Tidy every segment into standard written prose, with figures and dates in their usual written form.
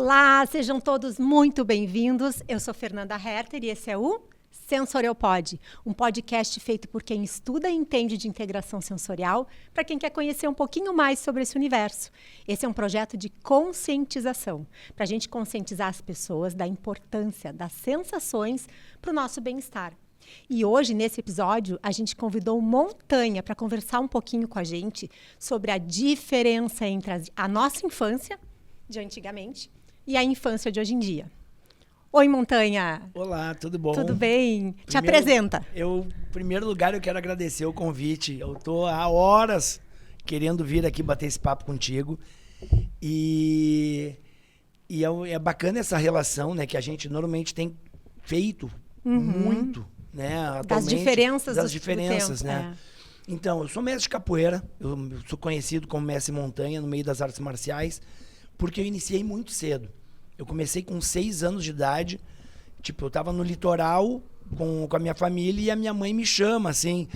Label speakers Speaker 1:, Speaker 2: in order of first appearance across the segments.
Speaker 1: Olá, sejam todos muito bem-vindos. Eu sou Fernanda Herter e esse é o Sensoriopod, um podcast feito por quem estuda e entende de integração sensorial, para quem quer conhecer um pouquinho mais sobre esse universo. Esse é um projeto de conscientização, para a gente conscientizar as pessoas da importância das sensações para o nosso bem-estar. E hoje, nesse episódio, a gente convidou Montanha para conversar um pouquinho com a gente sobre a diferença entre a nossa infância, de antigamente, e a infância de hoje em dia. Oi, Montanha!
Speaker 2: Olá, tudo bom?
Speaker 1: Tudo bem? Te apresenta.
Speaker 2: Em primeiro lugar, eu quero agradecer o convite. Eu estou há horas querendo vir aqui bater esse papo contigo. E é bacana essa relação, né, que a gente normalmente tem feito muito, né, atualmente. Das diferenças,
Speaker 1: do
Speaker 2: né? Então, eu sou mestre de capoeira, eu sou conhecido como mestre Montanha no meio das artes marciais, porque eu iniciei muito cedo. Eu comecei com 6 anos de idade, tipo, eu tava no litoral com a minha família e a minha mãe me chama, assim,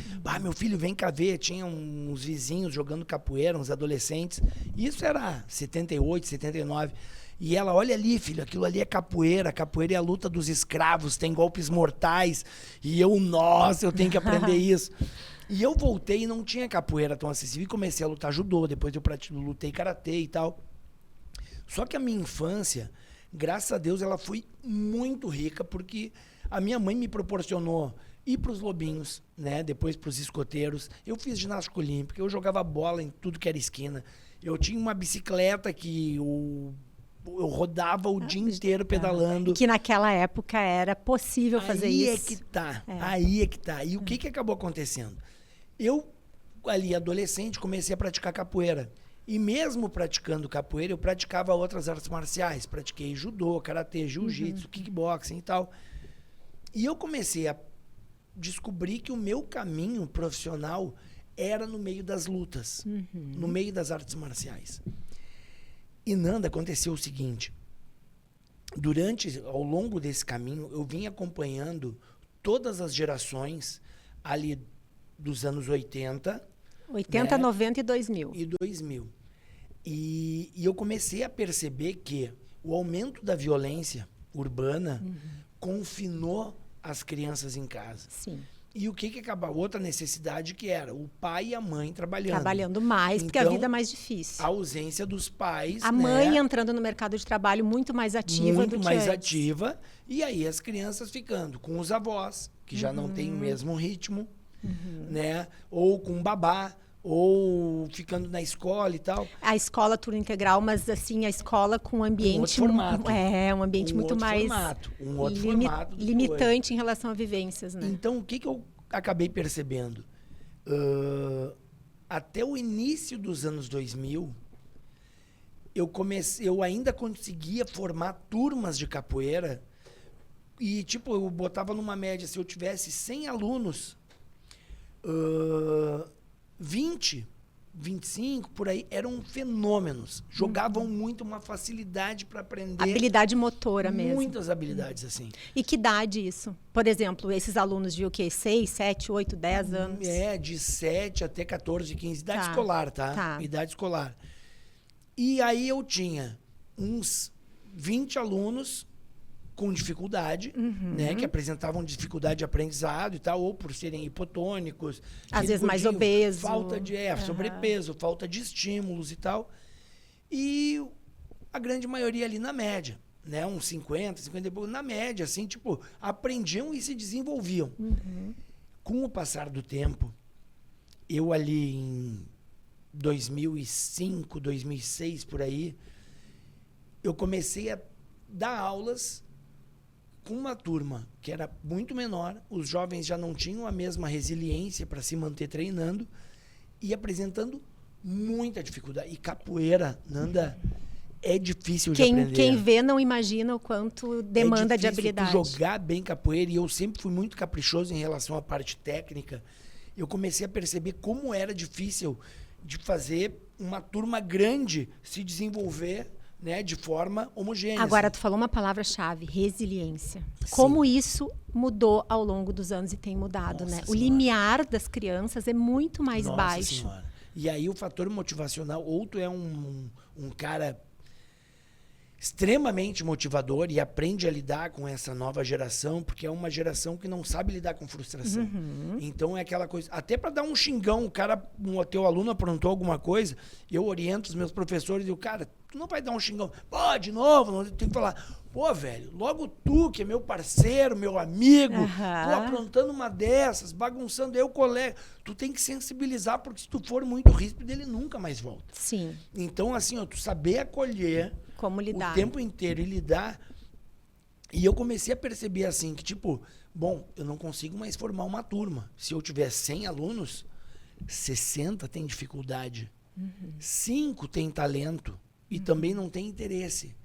Speaker 2: meu filho, vem cá ver. Tinha uns vizinhos jogando capoeira, uns adolescentes, e isso era 78, 79. E ela, olha ali, filho, aquilo ali é capoeira é a luta dos escravos, tem golpes mortais. E eu, nossa, eu tenho que aprender isso. E eu voltei e não tinha capoeira tão acessível e comecei a lutar judô, depois eu lutei karatê e tal. Só que a minha infância, graças a Deus, ela foi muito rica, porque a minha mãe me proporcionou ir para os lobinhos, né? Depois para os escoteiros. Eu fiz ginástica olímpica, eu jogava bola em tudo que era esquina. Eu tinha uma bicicleta que eu rodava o dia inteiro pedalando.
Speaker 1: Que naquela época era possível fazer isso.
Speaker 2: Aí é que tá. E o que acabou acontecendo? Eu, ali adolescente, comecei a praticar capoeira. E mesmo praticando capoeira, eu praticava outras artes marciais. Pratiquei judô, karatê, jiu-jitsu, kickboxing e tal. E eu comecei a descobrir que o meu caminho profissional era no meio das lutas, no meio das artes marciais. E, Nanda, aconteceu o seguinte. Ao longo desse caminho, eu vim acompanhando todas as gerações ali dos anos 80.
Speaker 1: 80, né? 90 e 2000.
Speaker 2: E 2000. E eu comecei a perceber que o aumento da violência urbana confinou as crianças em casa.
Speaker 1: Sim.
Speaker 2: E o que acabou? Outra necessidade que era o pai e a mãe trabalhando.
Speaker 1: Trabalhando mais, então, porque a vida é mais difícil.
Speaker 2: A ausência dos pais.
Speaker 1: A mãe entrando no mercado de trabalho muito mais ativa do que
Speaker 2: mais
Speaker 1: antes.
Speaker 2: Ativa. E aí as crianças ficando com os avós, que já não têm o mesmo ritmo, né? Ou com babá, ou ficando na escola e tal.
Speaker 1: A escola turno integral, mas assim, a escola com um ambiente...
Speaker 2: Um outro formato.
Speaker 1: Um ambiente muito mais...
Speaker 2: Um outro formato.
Speaker 1: Limitante em relação a vivências, né?
Speaker 2: Então, o que eu acabei percebendo? Até o início dos anos 2000, eu ainda conseguia formar turmas de capoeira e, tipo, eu botava numa média, se eu tivesse 100 alunos... 20, 25, por aí, eram fenômenos. Jogavam muito, uma facilidade para aprender.
Speaker 1: Habilidade motora mesmo.
Speaker 2: Muitas habilidades, assim.
Speaker 1: E que idade isso? Por exemplo, esses alunos de o quê? 6, 7, 8, 10 anos?
Speaker 2: De 7 até 14, 15. Idade escolar, tá? Idade escolar. E aí eu tinha uns 20 alunos com dificuldade, né, que apresentavam dificuldade de aprendizado e tal, ou por serem hipotônicos.
Speaker 1: Às vezes mais obeso.
Speaker 2: Falta de sobrepeso, falta de estímulos e tal. E a grande maioria ali na média, né, uns 50 e pouco, na média, assim, tipo, aprendiam e se desenvolviam. Com o passar do tempo, eu ali em 2005, 2006, por aí, eu comecei a dar aulas com uma turma que era muito menor, os jovens já não tinham a mesma resiliência para se manter treinando e apresentando muita dificuldade. E capoeira, Nanda, é difícil de aprender.
Speaker 1: Quem vê não imagina o quanto demanda de habilidade.
Speaker 2: Jogar bem capoeira, e eu sempre fui muito caprichoso em relação à parte técnica. Eu comecei a perceber como era difícil de fazer uma turma grande se desenvolver, né, de forma homogênea.
Speaker 1: Agora, tu falou uma palavra-chave, resiliência. Sim. Como isso mudou ao longo dos anos e tem mudado, né? O limiar das crianças é muito mais baixo.
Speaker 2: Senhora. E aí o fator motivacional, ou tu é um cara extremamente motivador e aprende a lidar com essa nova geração, porque é uma geração que não sabe lidar com frustração. Então é aquela coisa, até para dar um xingão, o teu aluno aprontou alguma coisa, eu oriento os meus professores e digo, cara, tu não vai dar um xingão, pô, de novo, não, tem que falar, pô, velho, logo tu, que é meu parceiro, meu amigo, pô, aprontando uma dessas, bagunçando eu, colega, tu tem que sensibilizar, porque se tu for muito ríspido, ele nunca mais volta.
Speaker 1: Sim.
Speaker 2: Então, assim, ó, tu saber acolher
Speaker 1: como lidar
Speaker 2: o tempo inteiro e lidar. E eu comecei a perceber assim que, tipo, bom, eu não consigo mais formar uma turma. Se eu tiver 100 alunos, 60 tem dificuldade. 5 tem talento e também não tem interesse.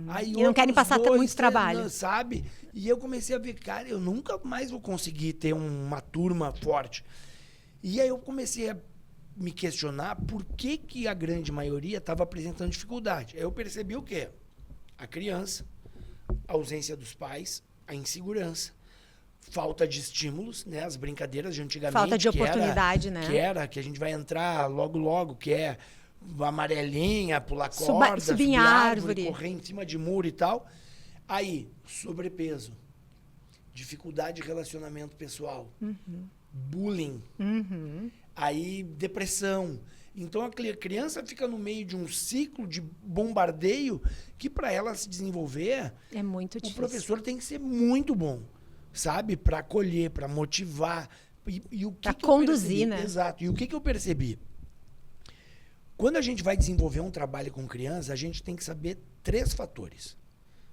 Speaker 2: Aí
Speaker 1: e não querem passar muito trabalho.
Speaker 2: Sabe? E eu comecei a ver, cara, eu nunca mais vou conseguir ter uma turma forte. E aí eu comecei a me questionar por que a grande maioria estava apresentando dificuldade. Aí eu percebi o quê? A criança, a ausência dos pais, a insegurança, falta de estímulos, né? As brincadeiras de antigamente.
Speaker 1: Falta de oportunidade, né?
Speaker 2: Que a gente vai entrar logo, que é amarelinha, pular corda,
Speaker 1: subir em árvore,
Speaker 2: correr em cima de muro e tal. Aí, sobrepeso, dificuldade de relacionamento pessoal, bullying, aí depressão. Então a criança fica no meio de um ciclo de bombardeio que para ela se desenvolver,
Speaker 1: é muito difícil.
Speaker 2: O professor tem que ser muito bom, sabe? Para acolher, para motivar. E o que
Speaker 1: para conduzir, né?
Speaker 2: Exato. E o que eu percebi? Quando a gente vai desenvolver um trabalho com criança, a gente tem que saber 3 fatores.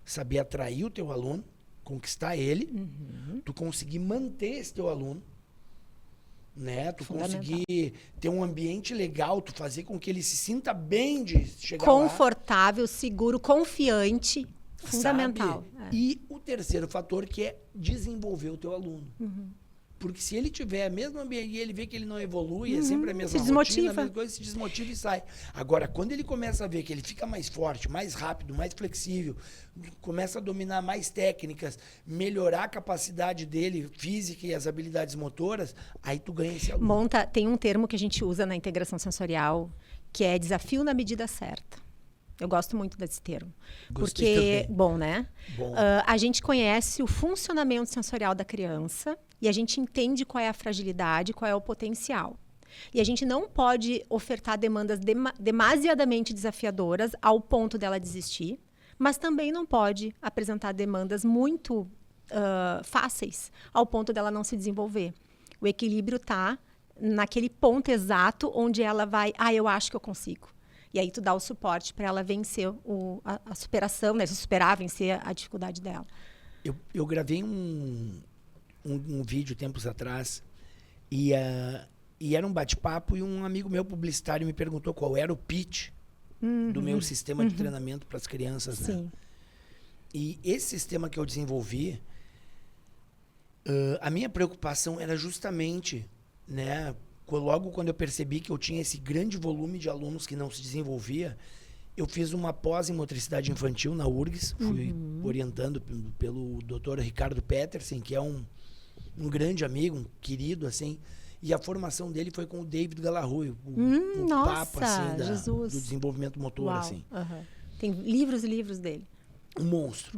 Speaker 2: Saber atrair o teu aluno, conquistar ele, tu conseguir manter esse teu aluno, né? Tu conseguir ter um ambiente legal, tu fazer com que ele se sinta bem de chegar
Speaker 1: confortável, seguro, confiante, fundamental.
Speaker 2: E o terceiro fator que é desenvolver o teu aluno. Porque se ele tiver a mesma ambiente e ele vê que ele não evolui, é sempre a mesma rotina, a mesma coisa, se desmotiva e sai. Agora, quando ele começa a ver que ele fica mais forte, mais rápido, mais flexível, começa a dominar mais técnicas, melhorar a capacidade dele física e as habilidades motoras, aí tu ganha esse aluno.
Speaker 1: Tem um termo que a gente usa na integração sensorial, que é desafio na medida certa. Eu gosto muito desse termo.
Speaker 2: Gostei
Speaker 1: porque,
Speaker 2: também.
Speaker 1: bom, né?
Speaker 2: Bom.
Speaker 1: A gente conhece o funcionamento sensorial da criança e a gente entende qual é a fragilidade, qual é o potencial. E a gente não pode ofertar demandas demasiadamente desafiadoras ao ponto dela desistir, mas também não pode apresentar demandas muito fáceis ao ponto dela não se desenvolver. O equilíbrio está naquele ponto exato onde ela vai, eu acho que eu consigo. E aí tu dá o suporte para ela vencer a superação, né? Se superar, vencer a dificuldade dela.
Speaker 2: Eu gravei um vídeo tempos atrás e era um bate-papo e um amigo meu publicitário me perguntou qual era o pitch do meu sistema de treinamento para as crianças.
Speaker 1: Sim.
Speaker 2: Né? E esse sistema que eu desenvolvi, a minha preocupação era justamente, né? Logo quando eu percebi que eu tinha esse grande volume de alunos que não se desenvolvia, eu fiz uma pós em motricidade infantil na URGS, fui orientando pelo Dr. Ricardo Petersen, que é um grande amigo, um querido, assim, e a formação dele foi com o David Galarrue, o papo, assim, do desenvolvimento motor,
Speaker 1: Uau.
Speaker 2: assim.
Speaker 1: Tem livros e livros dele.
Speaker 2: Um monstro.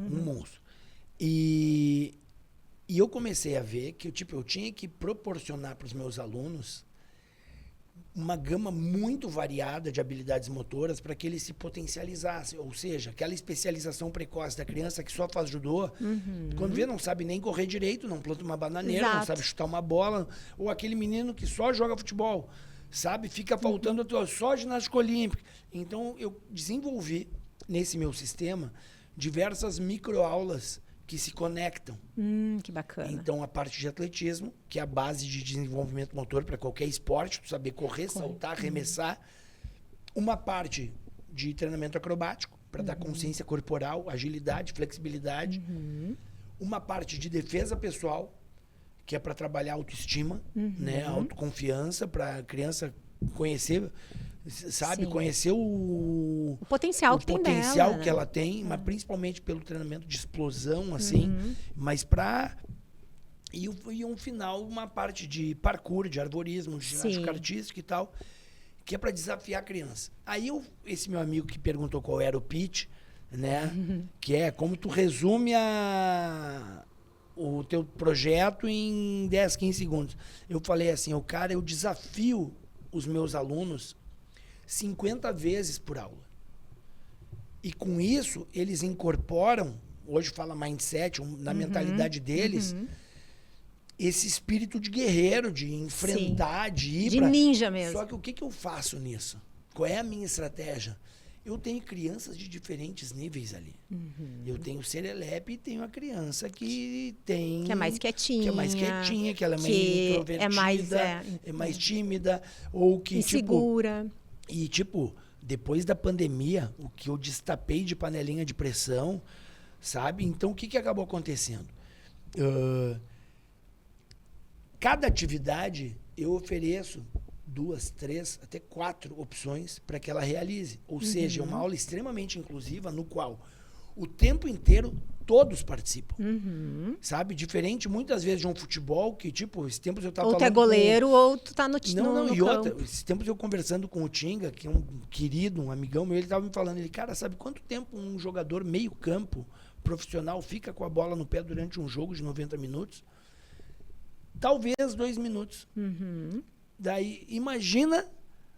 Speaker 2: E eu comecei a ver que eu tinha que proporcionar para os meus alunos uma gama muito variada de habilidades motoras para que eles se potencializassem. Ou seja, aquela especialização precoce da criança que só faz judô, quando vê não sabe nem correr direito, não planta uma bananeira, não sabe chutar uma bola, ou aquele menino que só joga futebol, sabe? Fica faltando só ginástica olímpica. Então, eu desenvolvi nesse meu sistema diversas microaulas que se conectam.
Speaker 1: Que bacana.
Speaker 2: Então, a parte de atletismo, que é a base de desenvolvimento motor para qualquer esporte, tu saber correr, saltar, arremessar. Uma parte de treinamento acrobático, para dar consciência corporal, agilidade, flexibilidade. Uma parte de defesa pessoal, que é para trabalhar autoestima, né? Autoconfiança, para a criança conhecer, sabe?
Speaker 1: Sim.
Speaker 2: Conhecer o
Speaker 1: potencial que tem dela.
Speaker 2: O potencial que ela tem, mas principalmente pelo treinamento de explosão, assim. Mas para... E um final, uma parte de parkour, de arborismo, de ginástica artística e tal, que é para desafiar a criança. Aí esse meu amigo que perguntou qual era o pitch, né? Que é como tu resume o teu projeto em 10, 15 segundos. Eu falei assim, eu desafio os meus alunos 50 vezes por aula. E com isso, eles incorporam, hoje fala mindset, na mentalidade deles, esse espírito de guerreiro, de enfrentar, de ir
Speaker 1: de ninja mesmo.
Speaker 2: Só que o que eu faço nisso? Qual é a minha estratégia? Eu tenho crianças de diferentes níveis ali. Eu tenho o serelepe e tenho a criança que tem...
Speaker 1: Que é mais quietinha.
Speaker 2: Que é mais quietinha, que ela é meio introvertida, é mais tímida, ou que,
Speaker 1: insegura.
Speaker 2: Depois da pandemia, o que eu destapei de panelinha de pressão, sabe? Então, o que acabou acontecendo? Cada atividade eu ofereço 2, 3, até 4 opções para que ela realize. Ou seja, é uma aula extremamente inclusiva no qual o tempo inteiro todos participam. Sabe? Diferente muitas vezes de um futebol que, esses tempos eu estava falando...
Speaker 1: Ou tu é goleiro ou tu tá no
Speaker 2: Não,
Speaker 1: e
Speaker 2: outra, esses tempos eu conversando com o Tinga, que é um querido, um amigão meu, ele estava me falando, cara, sabe quanto tempo um jogador meio campo profissional fica com a bola no pé durante um jogo de 90 minutos? Talvez 2 minutos. Daí, imagina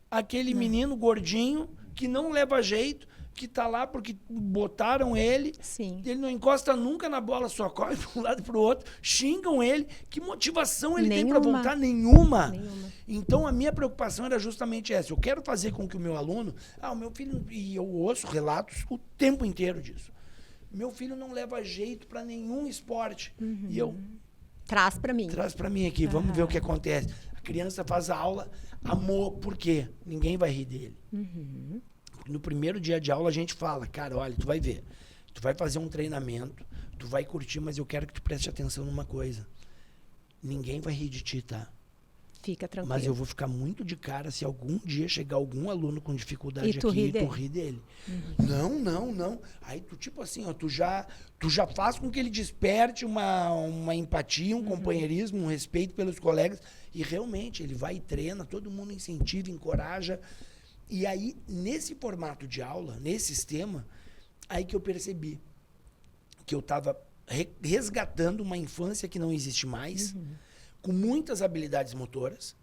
Speaker 2: aquele menino gordinho que não leva jeito, que tá lá porque botaram ele, ele não encosta nunca na bola, só corre para um lado e para o outro, xingam ele, que motivação ele tem para voltar? Nenhuma. Então, a minha preocupação era justamente essa, eu quero fazer com que o meu aluno, o meu filho, e eu ouço relatos o tempo inteiro disso, meu filho não leva jeito para nenhum esporte, e eu...
Speaker 1: Traz para mim.
Speaker 2: Traz para mim aqui, vamos ver o que acontece. A criança faz a aula, amor, por quê? Ninguém vai rir dele. No primeiro dia de aula a gente fala, cara, olha, tu vai ver, tu vai fazer um treinamento, tu vai curtir, mas eu quero que tu preste atenção numa coisa. Ninguém vai rir de ti, tá?
Speaker 1: Fica tranquilo.
Speaker 2: Mas eu vou ficar muito de cara se algum dia chegar algum aluno com dificuldade aqui e tu rir dele. Não. Aí tu, tu já faz com que ele desperte uma empatia, um companheirismo, um respeito pelos colegas. E realmente, ele vai e treina, todo mundo incentiva, encoraja. E aí, nesse formato de aula, nesse sistema, aí que eu percebi que eu estava resgatando uma infância que não existe mais, com muitas habilidades motoras,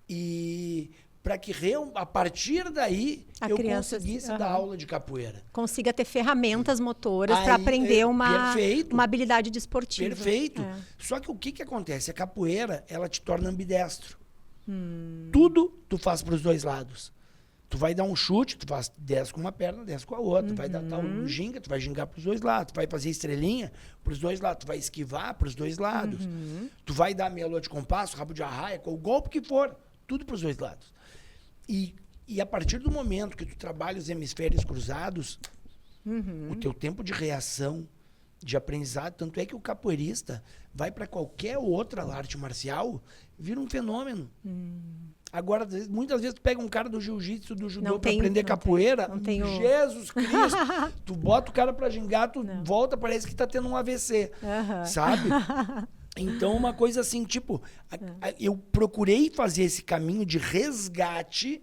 Speaker 2: e para que a partir daí eu conseguisse dar aula de capoeira.
Speaker 1: Consiga ter ferramentas motoras para aprender uma habilidade desportiva.
Speaker 2: Perfeito. Só que o que acontece? A capoeira, ela te torna ambidestro. Tudo tu faz para os dois lados. Tu vai dar um chute, tu faz 10 com uma perna, 10 com a outra. Tu vai dar um ginga, tu vai gingar para os dois lados. Tu vai fazer estrelinha para os dois lados. Tu vai esquivar para os dois lados. Tu vai dar meia lua de compasso, rabo de arraia, com o golpe que for. Tudo para os dois lados. E a partir do momento que tu trabalha os hemisférios cruzados, o teu tempo de reação, de aprendizado, tanto é que o capoeirista vai para qualquer outra arte marcial, vira um fenômeno. Agora, muitas vezes tu pega um cara do jiu-jitsu, do judô para aprender capoeira, Jesus Cristo, tu bota o cara para gingar, tu volta, parece que tá tendo um AVC, sabe? Então, uma coisa assim, eu procurei fazer esse caminho de resgate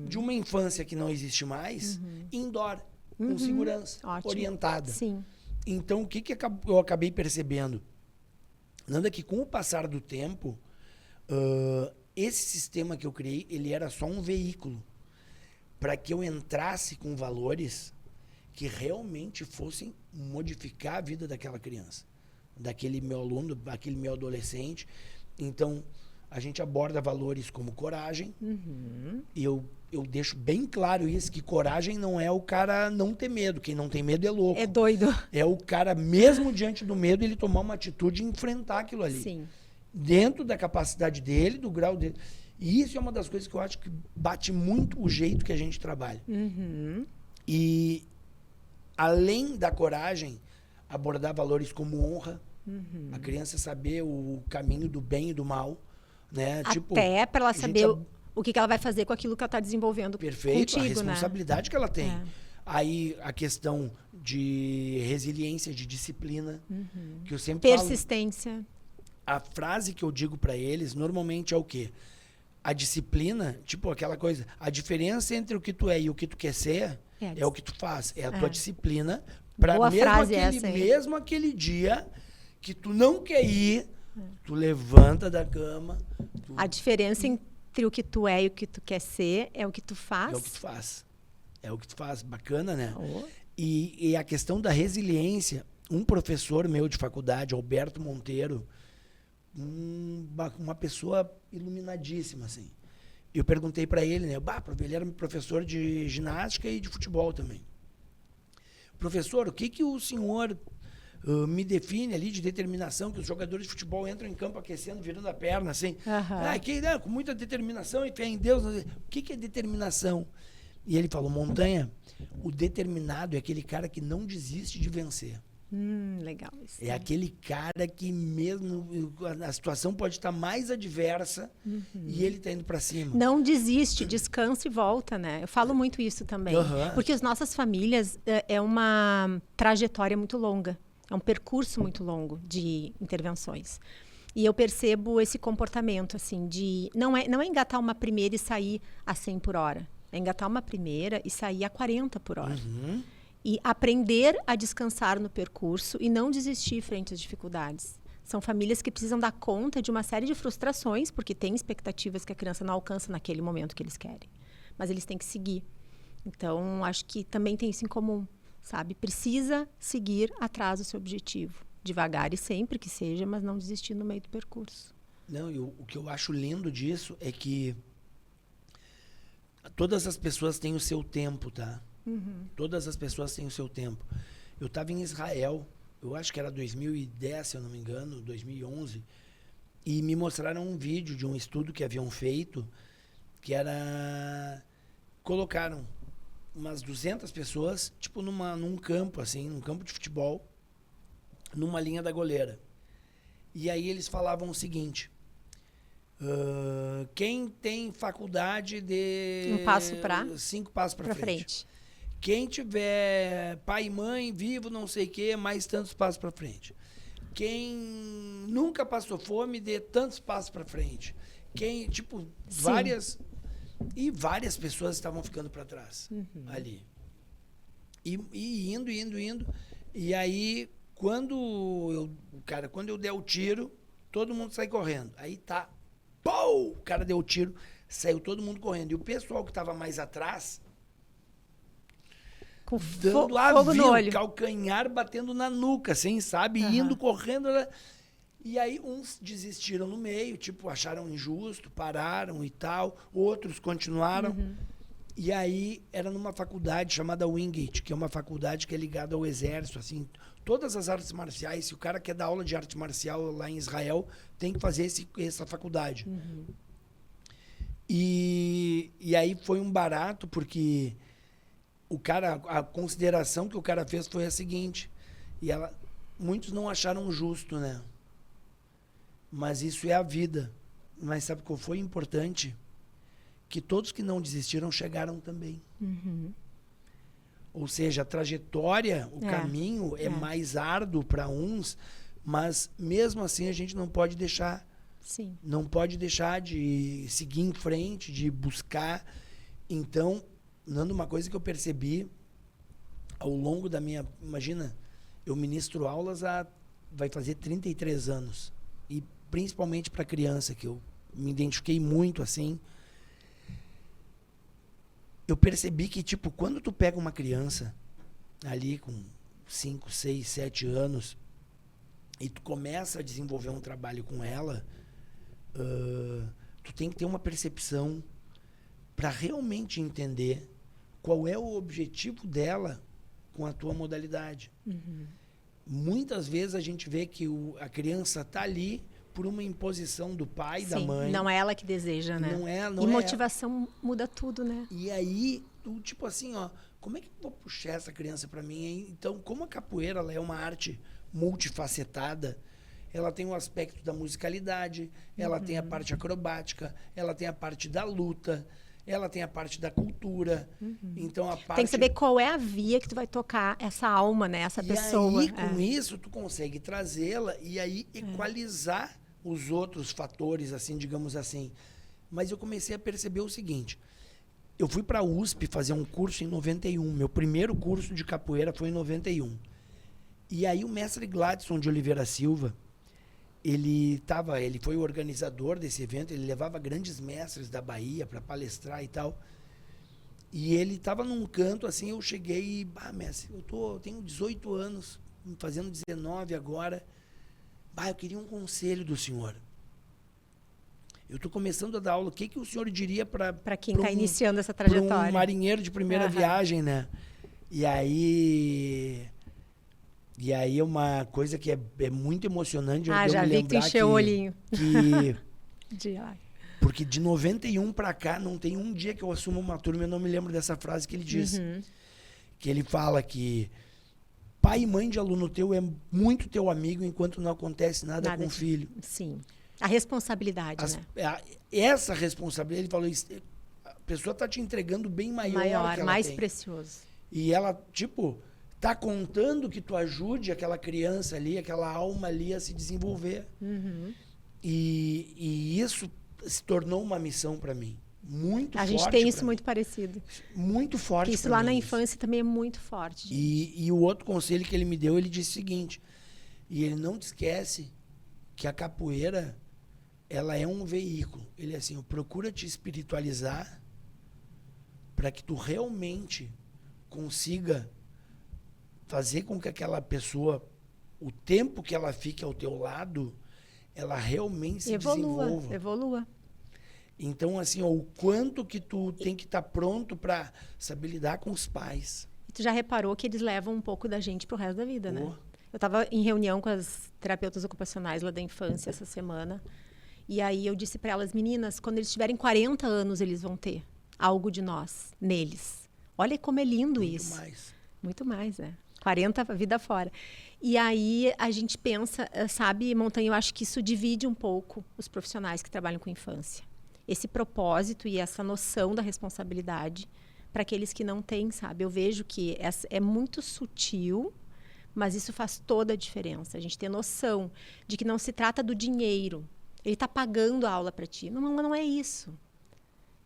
Speaker 2: de uma infância que não existe mais, indoor, com segurança, orientada.
Speaker 1: Sim.
Speaker 2: Então, o que eu acabei percebendo? Nada que com o passar do tempo, esse sistema que eu criei, ele era só um veículo para que eu entrasse com valores que realmente fossem modificar a vida daquela criança, daquele meu aluno, daquele meu adolescente. Então, a gente aborda valores como coragem. E eu deixo bem claro isso, que coragem não é o cara não ter medo. Quem não tem medo é louco.
Speaker 1: É doido.
Speaker 2: É o cara, mesmo diante do medo, ele tomar uma atitude e enfrentar aquilo ali.
Speaker 1: Sim.
Speaker 2: Dentro da capacidade dele, do grau dele. E isso é uma das coisas que eu acho que bate muito o jeito que a gente trabalha. E, além da coragem, abordar valores como honra, a criança saber o caminho do bem e do mal, né?
Speaker 1: Até para ela saber o que ela vai fazer com aquilo que ela está desenvolvendo
Speaker 2: contigo, a
Speaker 1: né?
Speaker 2: responsabilidade que ela tem. Aí a questão de resiliência, de disciplina, que eu sempre
Speaker 1: persistência.
Speaker 2: A frase que eu digo para eles normalmente é o quê? a disciplina, tipo aquela coisa, a diferença entre o que tu é e o que tu quer ser é o que tu faz, é a tua disciplina para mesmo aquele dia que tu não quer ir, tu levanta da cama.
Speaker 1: A diferença entre o que tu é e o que tu quer ser é o que tu faz.
Speaker 2: É o que tu faz. É o que tu faz. Bacana, né?
Speaker 1: Oh.
Speaker 2: E a questão da resiliência, um professor meu de faculdade, Alberto Monteiro, uma pessoa iluminadíssima, assim. Eu perguntei para ele, né? Ele era professor de ginástica e de futebol também. Professor, o que o senhor me define ali de determinação, que os jogadores de futebol entram em campo aquecendo, virando a perna, assim. Com muita determinação e fé em Deus. O que é determinação? E ele falou, Montanha, o determinado é aquele cara que não desiste de vencer.
Speaker 1: Legal isso.
Speaker 2: É aquele cara que mesmo a situação pode estar mais adversa e ele está indo para cima.
Speaker 1: Não desiste, descansa e volta, né? Eu falo muito isso também. Porque as nossas famílias é uma trajetória muito longa. É um percurso muito longo de intervenções. E eu percebo esse comportamento, assim, de... Não é engatar uma primeira e sair a 100 por hora. É engatar uma primeira e sair a 40 por hora. E aprender a descansar no percurso e não desistir frente às dificuldades. São famílias que precisam dar conta de uma série de frustrações, porque tem expectativas que a criança não alcança naquele momento que eles querem. Mas eles têm que seguir. Então, acho que também tem isso em comum, sabe? Precisa seguir atrás do seu objetivo. Devagar e sempre que seja, mas não desistir no meio do percurso.
Speaker 2: Não, o que eu acho lindo disso é que todas as pessoas têm o seu tempo, tá? Todas as pessoas têm o seu tempo. Eu estava em Israel, eu acho que era 2010, se eu não me engano, 2011, e me mostraram um vídeo de um estudo que haviam feito, que era... Colocaram umas 200 pessoas, tipo num campo, assim, num campo de futebol, numa linha da goleira. E aí eles falavam o seguinte... quem tem faculdade de... 5 passos para frente. Quem tiver pai e mãe vivo, não sei o quê, mais tantos passos para frente. Quem nunca passou fome, dê tantos passos para frente. Quem, tipo, várias pessoas estavam ficando para trás ali. E indo. E aí, quando eu der o tiro, todo mundo sai correndo. Aí tá, pau! O cara deu o tiro, saiu todo mundo correndo. E o pessoal que estava mais atrás...
Speaker 1: Com
Speaker 2: dando
Speaker 1: fogo no olho.
Speaker 2: Calcanhar batendo na nuca, assim, sabe? Indo, correndo. E aí uns desistiram no meio, tipo, acharam injusto, pararam e tal. Outros continuaram. E aí era numa faculdade chamada Wingate, que é uma faculdade que é ligada ao exército, assim. Todas as artes marciais, se o cara quer dar aula de arte marcial lá em Israel, tem que fazer essa faculdade. E aí foi um barato, porque... a consideração que o cara fez foi a seguinte, muitos não acharam justo, né? Mas isso é a vida. Mas sabe qual foi importante? Que todos que não desistiram chegaram também. Ou seja, a trajetória, o caminho é mais árduo para uns, mas mesmo assim a gente não pode deixar, não pode deixar de seguir em frente, de buscar. Então, Nando, uma coisa que eu percebi ao longo da minha... Imagina, eu ministro aulas vai fazer 33 anos. E principalmente para criança, que eu me identifiquei muito, assim. Eu percebi que, tipo, quando tu pega uma criança ali com 5, 6, 7 anos e tu começa a desenvolver um trabalho com ela, tu tem que ter uma percepção para realmente entender qual é o objetivo dela com a tua modalidade. Muitas vezes a gente vê que a criança está ali por uma imposição do pai, da mãe.
Speaker 1: Não é ela que deseja, né?
Speaker 2: Não
Speaker 1: e motivação muda tudo, né?
Speaker 2: E aí, tipo assim, como é que eu vou puxar essa criança para mim, hein? Então, como a capoeira ela é uma arte multifacetada, ela tem o aspecto da musicalidade, ela tem a parte acrobática, ela tem a parte da luta, ela tem a parte da cultura. Então,
Speaker 1: tem que saber qual é a via que tu vai tocar essa alma, né? Essa pessoa.
Speaker 2: E aí, com isso, tu consegue trazê-la e aí equalizar os outros fatores, assim, digamos assim. Mas eu comecei a perceber o seguinte. Eu fui para a USP fazer um curso em 91. Meu primeiro curso de capoeira foi em 91. E aí o mestre Gladson de Oliveira Silva, ele foi o organizador desse evento, ele levava grandes mestres da Bahia para palestrar e tal. E ele estava num canto assim, eu cheguei e, mestre, eu tenho 18 anos, fazendo 19 agora. Eu queria um conselho do senhor. Eu estou começando a dar aula, o que o senhor diria para
Speaker 1: quem está iniciando essa trajetória?
Speaker 2: Para um marinheiro de primeira viagem, né? E aí uma coisa que é muito emocionante.
Speaker 1: Já vi que tu encheu o olhinho.
Speaker 2: Porque de 91 para cá, não tem um dia que eu assumo uma turma, eu não me lembro dessa frase que ele disse. Que ele fala que pai e mãe de aluno teu é muito teu amigo enquanto não acontece nada com o filho.
Speaker 1: Sim. A responsabilidade, né?
Speaker 2: Essa responsabilidade, ele falou, a pessoa está te entregando bem maior que ela
Speaker 1: mais
Speaker 2: tem.
Speaker 1: Precioso.
Speaker 2: E ela, tá contando que tu ajude aquela criança ali, aquela alma ali a se desenvolver. E isso se tornou uma missão para mim. Muito forte.
Speaker 1: A gente tem isso muito parecido.
Speaker 2: Muito forte.
Speaker 1: Porque isso lá na infância também é muito forte.
Speaker 2: E o outro conselho que ele me deu, ele disse o seguinte, e ele não te esquece que a capoeira, ela é um veículo. Ele é assim, procura te espiritualizar para que tu realmente consiga fazer com que aquela pessoa, o tempo que ela fique ao teu lado, ela realmente se desenvolva.
Speaker 1: Evolua.
Speaker 2: Então, assim, o quanto que tu tem que estar pronto para saber lidar com os pais.
Speaker 1: E tu já reparou que eles levam um pouco da gente pro resto da vida, né? Eu estava em reunião com as terapeutas ocupacionais lá da infância essa semana. E aí eu disse para elas, meninas, quando eles tiverem 40 anos, eles vão ter algo de nós, neles. Olha como é lindo isso. Muito mais, 40, vida fora. E aí a gente pensa, sabe, Montanha, eu acho que isso divide um pouco os profissionais que trabalham com infância. Esse propósito e essa noção da responsabilidade para aqueles que não têm, sabe? Eu vejo que é muito sutil, mas isso faz toda a diferença. A gente ter noção de que não se trata do dinheiro. Ele está pagando a aula para ti. Não é isso.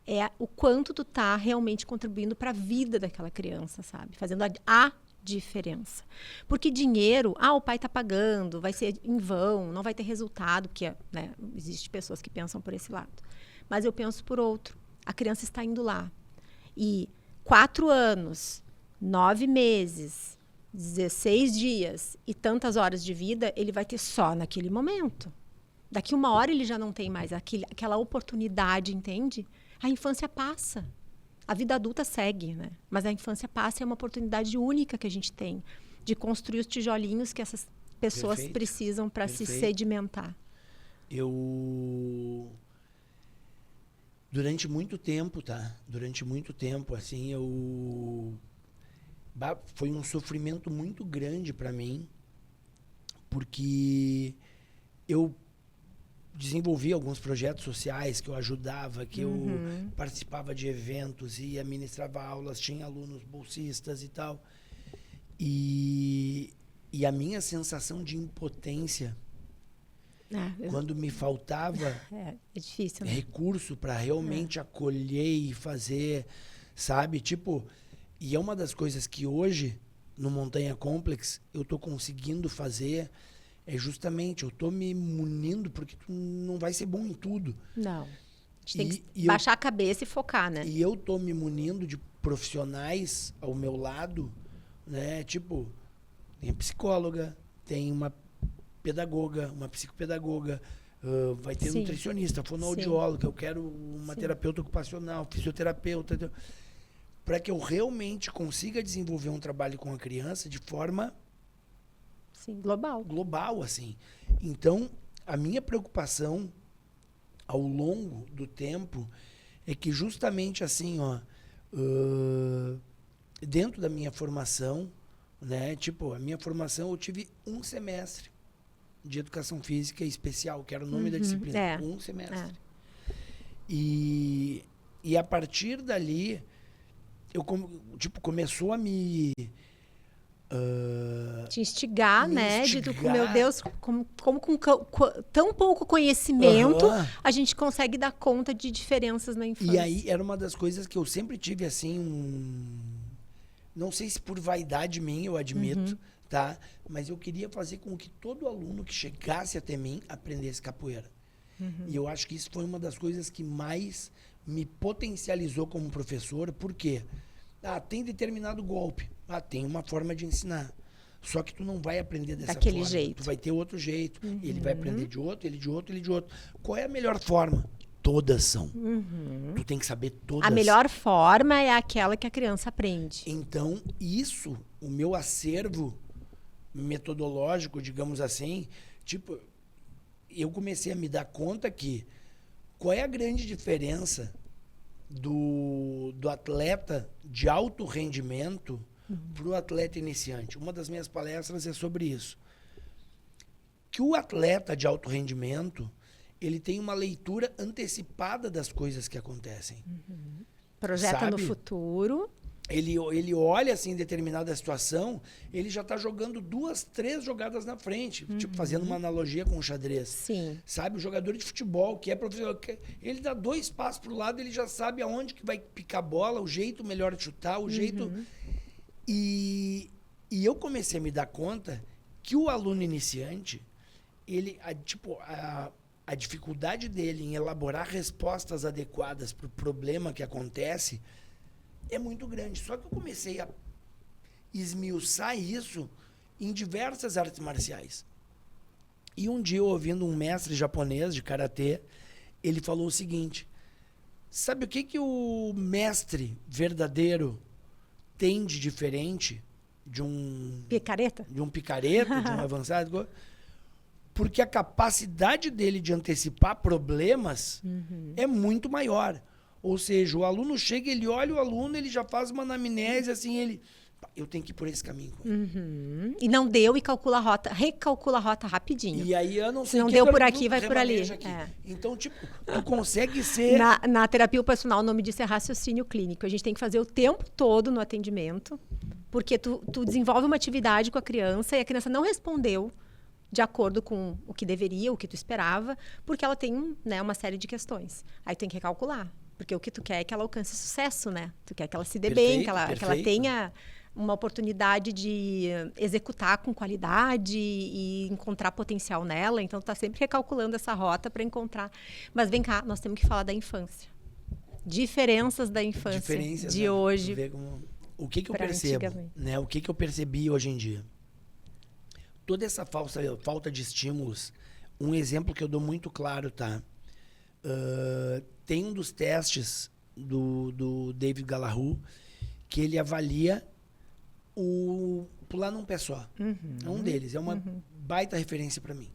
Speaker 1: É o quanto tu está realmente contribuindo para a vida daquela criança, sabe? Fazendo a diferença. Porque dinheiro, o pai está pagando, vai ser em vão, não vai ter resultado, porque existem pessoas que pensam por esse lado. Mas eu penso por outro. A criança está indo lá. E 4 anos, 9 meses, 16 dias e tantas horas de vida, ele vai ter só naquele momento. Daqui 1 hora ele já não tem mais aquela oportunidade, entende? A infância passa. A vida adulta segue, né? Mas a infância passa e é uma oportunidade única que a gente tem de construir os tijolinhos que essas pessoas precisam para se sedimentar.
Speaker 2: Durante muito tempo, assim, foi um sofrimento muito grande para mim, porque eu desenvolvi alguns projetos sociais que eu ajudava, que eu participava de eventos, ia ministrava aulas, tinha alunos bolsistas e tal. E a minha sensação de impotência, quando me faltava
Speaker 1: é difícil, né?
Speaker 2: recurso para realmente acolher e fazer, sabe? E é uma das coisas que hoje, no Montanha Complex, eu estou conseguindo fazer. É justamente, eu tô me munindo, porque tu não vai ser bom em tudo.
Speaker 1: Não. A gente tem que baixar a cabeça e focar, né?
Speaker 2: E eu tô me munindo de profissionais ao meu lado, né? Tem a psicóloga, tem uma pedagoga, uma psicopedagoga, vai ter nutricionista, fonoaudióloga, eu quero uma terapeuta ocupacional, fisioterapeuta, para que eu realmente consiga desenvolver um trabalho com a criança de forma... global, assim. Então, a minha preocupação ao longo do tempo é que justamente assim, dentro da minha formação, né? A minha formação, eu tive 1 semestre de educação física especial, que era o nome da disciplina. 1 semestre. E a partir dali, começou a me
Speaker 1: Te instigar,
Speaker 2: Me
Speaker 1: né?
Speaker 2: instigar.
Speaker 1: Meu Deus, como com tão pouco conhecimento
Speaker 2: Aham.
Speaker 1: a gente consegue dar conta de diferenças na infância.
Speaker 2: E aí era uma das coisas que eu sempre tive assim, não sei se por vaidade minha, eu admito, tá? Mas eu queria fazer com que todo aluno que chegasse até mim aprendesse capoeira. E eu acho que isso foi uma das coisas que mais me potencializou como professor, porque tem determinado golpe, tem uma forma de ensinar. Só que tu não vai aprender dessa
Speaker 1: Daquele
Speaker 2: forma.
Speaker 1: jeito.
Speaker 2: Tu vai ter outro jeito. Ele vai aprender de outro, ele de outro, ele de outro. Qual é a melhor forma? Todas são. Tu tem que saber todas.
Speaker 1: A melhor forma é aquela que a criança aprende.
Speaker 2: Então, isso, o meu acervo metodológico, digamos assim, tipo, eu comecei a me dar conta que qual é a grande diferença do atleta de alto rendimento para o atleta iniciante? Uma das minhas palestras é sobre isso. Que o atleta de alto rendimento, ele tem uma leitura antecipada das coisas que acontecem.
Speaker 1: Projeta no
Speaker 2: Sabe?
Speaker 1: futuro.
Speaker 2: Ele olha assim determinada situação, ele já está jogando 2, 3 jogadas na frente, tipo fazendo uma analogia com o xadrez.
Speaker 1: Sim.
Speaker 2: Sabe, o jogador de futebol, que é profissional, ele dá 2 passos para o lado, ele já sabe aonde que vai picar a bola, o jeito melhor de chutar, o jeito... E eu comecei a me dar conta que o aluno iniciante, a dificuldade dele em elaborar respostas adequadas para o problema que acontece é muito grande. Só que eu comecei a esmiuçar isso em diversas artes marciais. E um dia, eu ouvindo um mestre japonês de karatê, ele falou o seguinte: sabe o que o mestre verdadeiro tem de diferente de um
Speaker 1: Picareta?
Speaker 2: de um picareta, de um avançado? Porque a capacidade dele de antecipar problemas é muito maior. Ou seja, o aluno chega, ele olha o aluno, ele já faz uma anamnese, assim, eu tenho que ir por esse caminho.
Speaker 1: E não deu e calcula a rota, recalcula a rota rapidinho.
Speaker 2: E aí eu não sei
Speaker 1: Se não
Speaker 2: o que
Speaker 1: deu
Speaker 2: que
Speaker 1: por
Speaker 2: eu
Speaker 1: aqui, vai por ali.
Speaker 2: remanejo aqui.
Speaker 1: É.
Speaker 2: Então, tipo, tu consegue ser...
Speaker 1: Na terapia ocupacional, o nome disso é raciocínio clínico. A gente tem que fazer o tempo todo no atendimento, porque tu desenvolve uma atividade com a criança e a criança não respondeu de acordo com o que deveria, o que tu esperava, porque ela tem, né, uma série de questões. Aí tu tem que recalcular, porque o que tu quer é que ela alcance sucesso, né? Tu quer que ela se dê bem, que ela tenha uma oportunidade de executar com qualidade e encontrar potencial nela. Então, tu tá sempre recalculando essa rota para encontrar. Mas vem cá, nós temos que falar da infância. Diferenças da infância de hoje.
Speaker 2: O que eu percebo, né? O que eu percebi hoje em dia? Toda essa falta de estímulos, um exemplo que eu dou muito claro, tá? Tem um dos testes do David Gallagher que ele avalia o pular num pé só. É um deles, é uma baita referência para mim.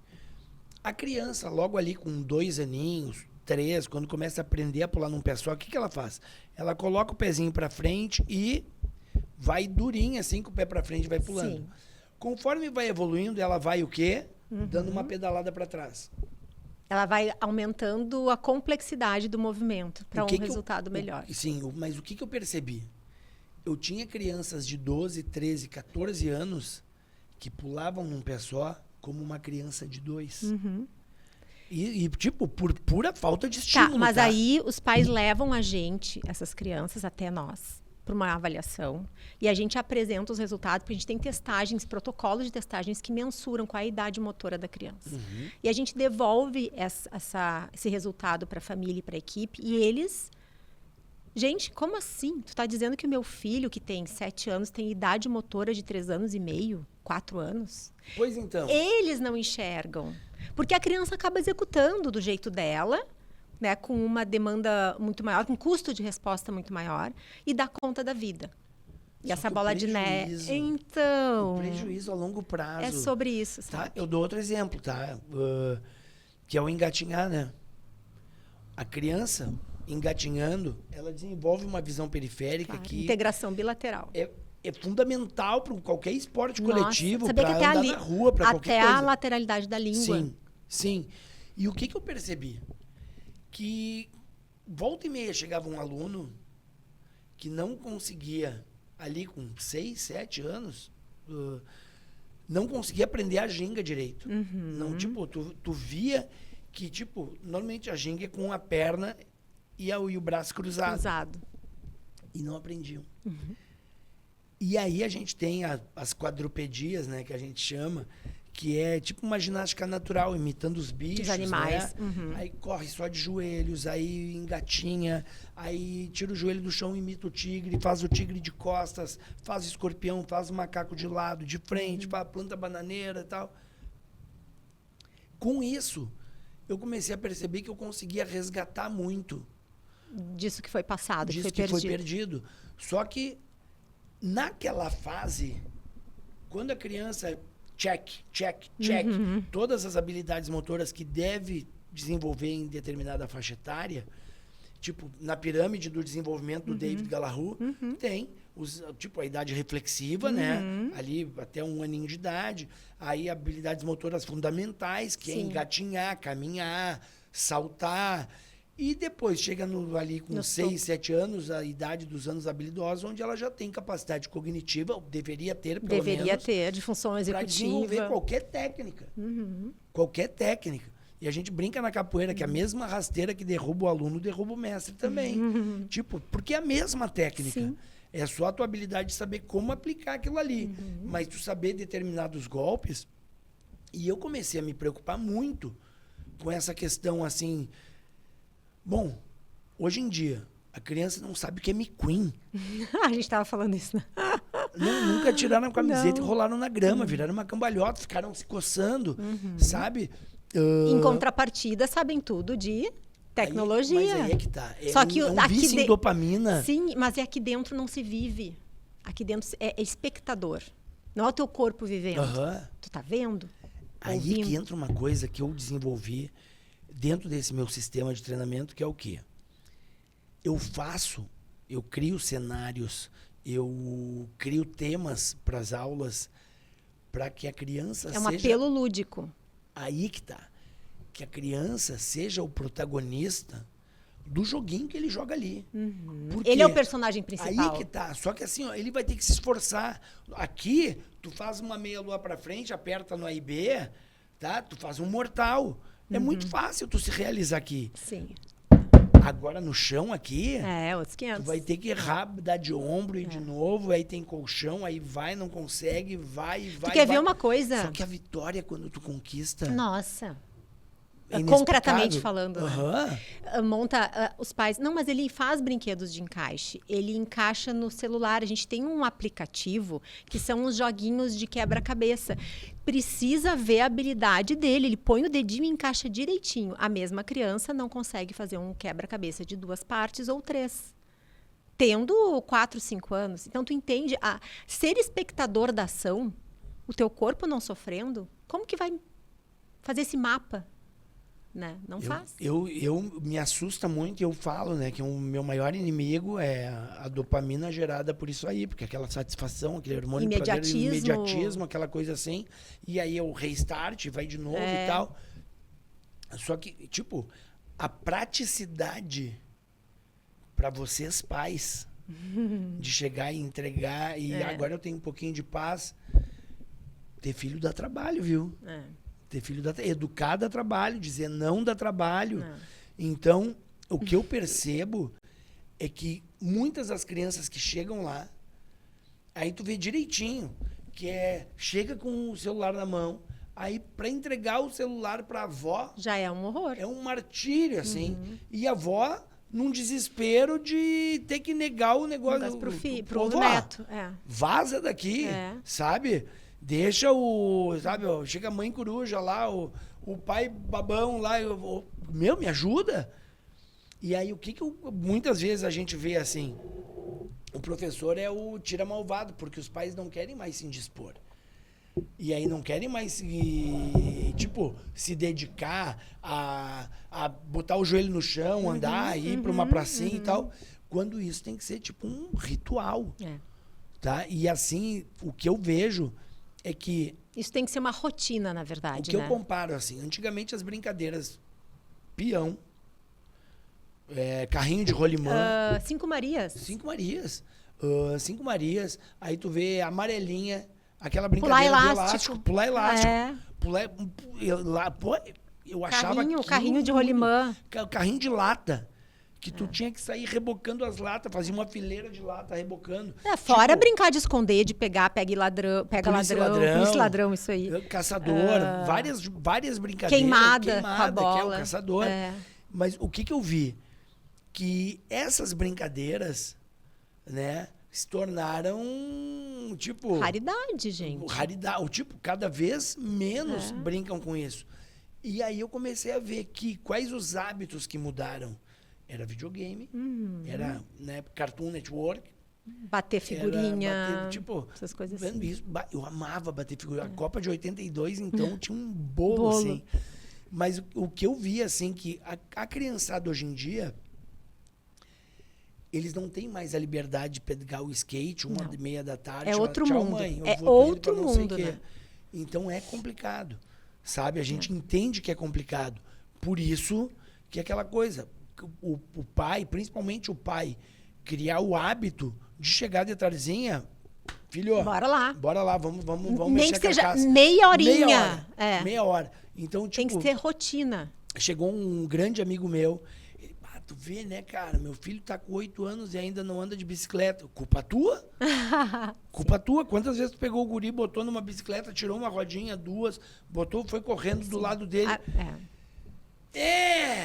Speaker 2: A criança, logo ali com 2 aninhos, 3, quando começa a aprender a pular num pé só, o que ela faz? Ela coloca o pezinho para frente e vai durinha assim, com o pé para frente, vai pulando.
Speaker 1: Sim.
Speaker 2: Conforme vai evoluindo, ela vai o quê? Dando uma pedalada para trás.
Speaker 1: Ela vai aumentando a complexidade do movimento para um resultado melhor.
Speaker 2: Sim, mas o que eu percebi? Eu tinha crianças de 12, 13, 14 anos que pulavam num pé só como uma criança de 2. E, tipo, por pura falta de estímulo.
Speaker 1: Mas aí os pais levam a gente, essas crianças, até nós, para uma avaliação. E a gente apresenta os resultados, porque a gente tem testagens, protocolos de testagens que mensuram qual é a idade motora da criança. E a gente devolve esse resultado para a família e para a equipe. E eles... Gente, como assim? Tu está dizendo que o meu filho, que tem 7 anos, tem idade motora de 3 anos e meio, 4 anos?
Speaker 2: Pois então.
Speaker 1: Eles não enxergam. Porque a criança acaba executando do jeito dela, né, com uma demanda muito maior, com um custo de resposta muito maior, e dá conta da vida. E essa bola de neve. Então.
Speaker 2: O prejuízo a longo prazo.
Speaker 1: É sobre isso, sabe?
Speaker 2: Tá? Eu dou outro exemplo, tá? Que é o engatinhar, né? A criança engatinhando, ela desenvolve uma visão periférica que...
Speaker 1: Integração bilateral.
Speaker 2: É fundamental para qualquer esporte coletivo, para andar na rua, para qualquer coisa.
Speaker 1: Até a lateralidade da língua.
Speaker 2: Sim, sim. E o que eu percebi? Que volta e meia chegava um aluno que não conseguia, ali com 6, 7 anos, não conseguia aprender a ginga direito. Não, tipo, tu via que, tipo, normalmente a ginga é com a perna e o braço cruzado. E não aprendiam. E aí a gente tem as quadrupedias, né, que a gente chama, que é tipo uma ginástica natural, imitando os bichos,
Speaker 1: os animais.
Speaker 2: né? Aí corre só de joelhos, aí engatinha, aí tira o joelho do chão, imita o tigre, faz o tigre de costas, faz o escorpião, faz o macaco de lado, de frente, faz a planta bananeira e tal. Com isso, eu comecei a perceber que eu conseguia resgatar muito
Speaker 1: Disso que foi passado,
Speaker 2: disso que foi perdido. Só que naquela fase, quando a criança check, todas as habilidades motoras que deve desenvolver em determinada faixa etária, tipo, na pirâmide do desenvolvimento do David Gallagher, tem tipo, a idade reflexiva, né? Ali até 1 aninho de idade. Aí habilidades motoras fundamentais, que é engatinhar, caminhar, saltar. E depois chega ali com 6, 7 anos, a idade dos anos habilidosos, onde ela já tem capacidade cognitiva, ou deveria ter, pelo menos.
Speaker 1: Deveria ter, de função executiva.
Speaker 2: Para desenvolver qualquer técnica. Qualquer técnica. E a gente brinca na capoeira que a mesma rasteira que derruba o aluno, derruba o mestre também. Tipo, porque é a mesma técnica.
Speaker 1: Sim.
Speaker 2: É só a tua habilidade de saber como aplicar aquilo ali. Mas tu saber determinados golpes. E eu comecei a me preocupar muito com essa questão, assim... Bom, hoje em dia, a criança não sabe o que é McQueen.
Speaker 1: A gente estava falando isso, né?
Speaker 2: Nunca tiraram a camiseta e rolaram na grama, viraram uma cambalhota, ficaram se coçando, sabe?
Speaker 1: Em contrapartida, sabem tudo de tecnologia.
Speaker 2: Mas aí é que tá.
Speaker 1: Só que
Speaker 2: um vício em dopamina.
Speaker 1: Sim, mas é aqui dentro não se vive. Aqui dentro é espectador. Não é o teu corpo vivendo. Tu tá vendo?
Speaker 2: Aí
Speaker 1: ouvindo.
Speaker 2: que entra uma coisa que eu desenvolvi dentro desse meu sistema de treinamento, que é o quê? Eu crio cenários, eu crio temas para as aulas, para que a criança
Speaker 1: seja... É um apelo lúdico.
Speaker 2: Aí que tá. Que a criança seja o protagonista do joguinho que ele joga ali.
Speaker 1: Ele é o personagem principal.
Speaker 2: Aí que tá. Só que assim, ó, ele vai ter que se esforçar. Aqui, tu faz uma meia-lua para frente, aperta no A e B, tá? Tu faz um mortal. É muito fácil tu se realizar aqui.
Speaker 1: Sim.
Speaker 2: Agora no chão aqui,
Speaker 1: outros 500.
Speaker 2: tu vai ter que errar, dar de ombro e de novo, aí tem colchão, aí vai, não consegue, vai.
Speaker 1: Tu quer ver uma coisa?
Speaker 2: Só que a vitória, quando tu conquista...
Speaker 1: Nossa.
Speaker 2: É
Speaker 1: concretamente falando.
Speaker 2: Monta
Speaker 1: os pais... Não, mas ele faz brinquedos de encaixe. Ele encaixa no celular. A gente tem um aplicativo que são os joguinhos de quebra-cabeça. Precisa ver a habilidade dele. Ele põe o dedinho e encaixa direitinho. A mesma criança não consegue fazer um quebra-cabeça de 2 partes ou 3. Tendo 4, 5 anos. Então, tu entende? Ser espectador da ação, o teu corpo não sofrendo, como que vai fazer esse mapa? Né? Não faz.
Speaker 2: Eu me assusta muito e eu falo, né, que o meu maior inimigo é a dopamina gerada por isso aí, porque aquela satisfação, aquele hormônio imediatismo, aquela coisa assim, e aí o restart, vai de novo e tal. Só que, tipo, a praticidade para vocês pais de chegar e entregar, e agora eu tenho um pouquinho de paz, ter filho dá trabalho, viu? Ter filho educar dá trabalho, dizer não dá trabalho. Então, o que eu percebo é que muitas das crianças que chegam lá, aí tu vê direitinho, que chega com o celular na mão, aí para entregar o celular para a avó...
Speaker 1: Já é um horror.
Speaker 2: É um martírio, assim. E a avó, num desespero de ter que negar o negócio...
Speaker 1: Pro neto.
Speaker 2: Vaza daqui, sabe? Deixa sabe, chega a mãe coruja lá, o pai babão lá, me ajuda. E aí, muitas vezes a gente vê assim, o professor é o tira malvado, porque os pais não querem mais se indispor. E aí não querem mais se dedicar a botar o joelho no chão, andar, ir para uma pracinha e tal, quando isso tem que ser tipo um ritual. Tá? E assim, o que eu vejo é que...
Speaker 1: Isso tem que ser uma rotina, na verdade,
Speaker 2: o que eu comparo, assim, antigamente as brincadeiras, peão, carrinho de rolimã...
Speaker 1: 5 Marias.
Speaker 2: 5 Marias. 5 Marias. Aí tu vê amarelinha, Aquela brincadeira
Speaker 1: Pular
Speaker 2: do
Speaker 1: elástico.
Speaker 2: elástico. Pular elástico.
Speaker 1: É.
Speaker 2: Pular, pô, eu achava aquilo
Speaker 1: Carrinho de
Speaker 2: tudo.
Speaker 1: rolimã.
Speaker 2: Carrinho de lata. Que tu tinha que sair rebocando as latas, fazia uma fileira de lata rebocando.
Speaker 1: Fora
Speaker 2: Tipo,
Speaker 1: brincar de esconder, de pegar, ladrão,
Speaker 2: polícia e ladrão,
Speaker 1: polícia e ladrão, isso aí.
Speaker 2: Caçador, várias brincadeiras.
Speaker 1: Queimada com a
Speaker 2: que é o
Speaker 1: bola.
Speaker 2: caçador. Mas o que eu vi? Que essas brincadeiras, né, se tornaram, tipo...
Speaker 1: Raridade, gente.
Speaker 2: Raridade. Tipo, cada vez menos brincam com isso. E aí eu comecei a ver que quais os hábitos que mudaram. Era videogame, era, né, Cartoon Network.
Speaker 1: Bater figurinha,
Speaker 2: tipo,
Speaker 1: essas coisas
Speaker 2: vendo
Speaker 1: assim.
Speaker 2: isso, eu amava bater figurinha. A Copa de 82, então, tinha um bolo, assim. Mas o que eu vi, assim, que a criançada hoje em dia, eles não têm mais a liberdade de pegar o skate 1h30 da tarde.
Speaker 1: É outro
Speaker 2: tchau,
Speaker 1: mundo.
Speaker 2: mãe, eu
Speaker 1: É
Speaker 2: vou pra ele
Speaker 1: outro
Speaker 2: pra não sei
Speaker 1: mundo,
Speaker 2: o quê.
Speaker 1: né?
Speaker 2: Então é complicado, sabe? A gente entende que é complicado. Por isso que é aquela coisa, o pai, principalmente o pai, criar o hábito de chegar de tardezinha, filho,
Speaker 1: Bora lá.
Speaker 2: vamos
Speaker 1: Nem
Speaker 2: mexer
Speaker 1: que
Speaker 2: com a
Speaker 1: seja
Speaker 2: casa.
Speaker 1: meia horinha.
Speaker 2: Meia hora. Então, tipo,
Speaker 1: Tem que ser rotina.
Speaker 2: chegou um grande amigo meu, ele, tu vê, né, cara, meu filho tá com 8 anos e ainda não anda de bicicleta. Culpa tua? Culpa tua. Quantas vezes tu pegou o guri, botou numa bicicleta, tirou uma rodinha, duas, botou, foi correndo do lado dele.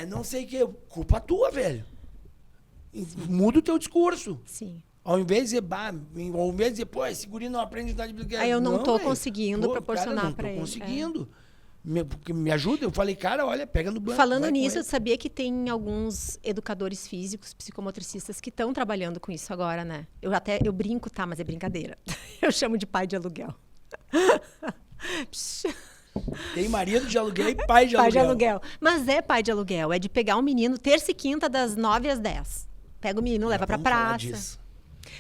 Speaker 2: Não sei o que. Culpa tua, velho. Muda o teu discurso.
Speaker 1: Sim.
Speaker 2: Ao invés de dizer, pô, esse guri não aprende a andar de bicicleta.
Speaker 1: Aí eu não tô
Speaker 2: velho.
Speaker 1: conseguindo proporcionar pra ele.
Speaker 2: Não tô conseguindo. Me ajuda? Eu falei, cara, olha, pega no banco.
Speaker 1: Falando nisso, eu sabia que tem alguns educadores físicos, psicomotricistas que estão trabalhando com isso agora, né? Eu brinco, tá, mas é brincadeira. Eu chamo de pai de aluguel.
Speaker 2: Tem marido de aluguel e pai de aluguel.
Speaker 1: Pai de aluguel. Mas é pai de aluguel. É de pegar um menino terça e quinta das 9 às 10. Pega o menino, leva pra praça.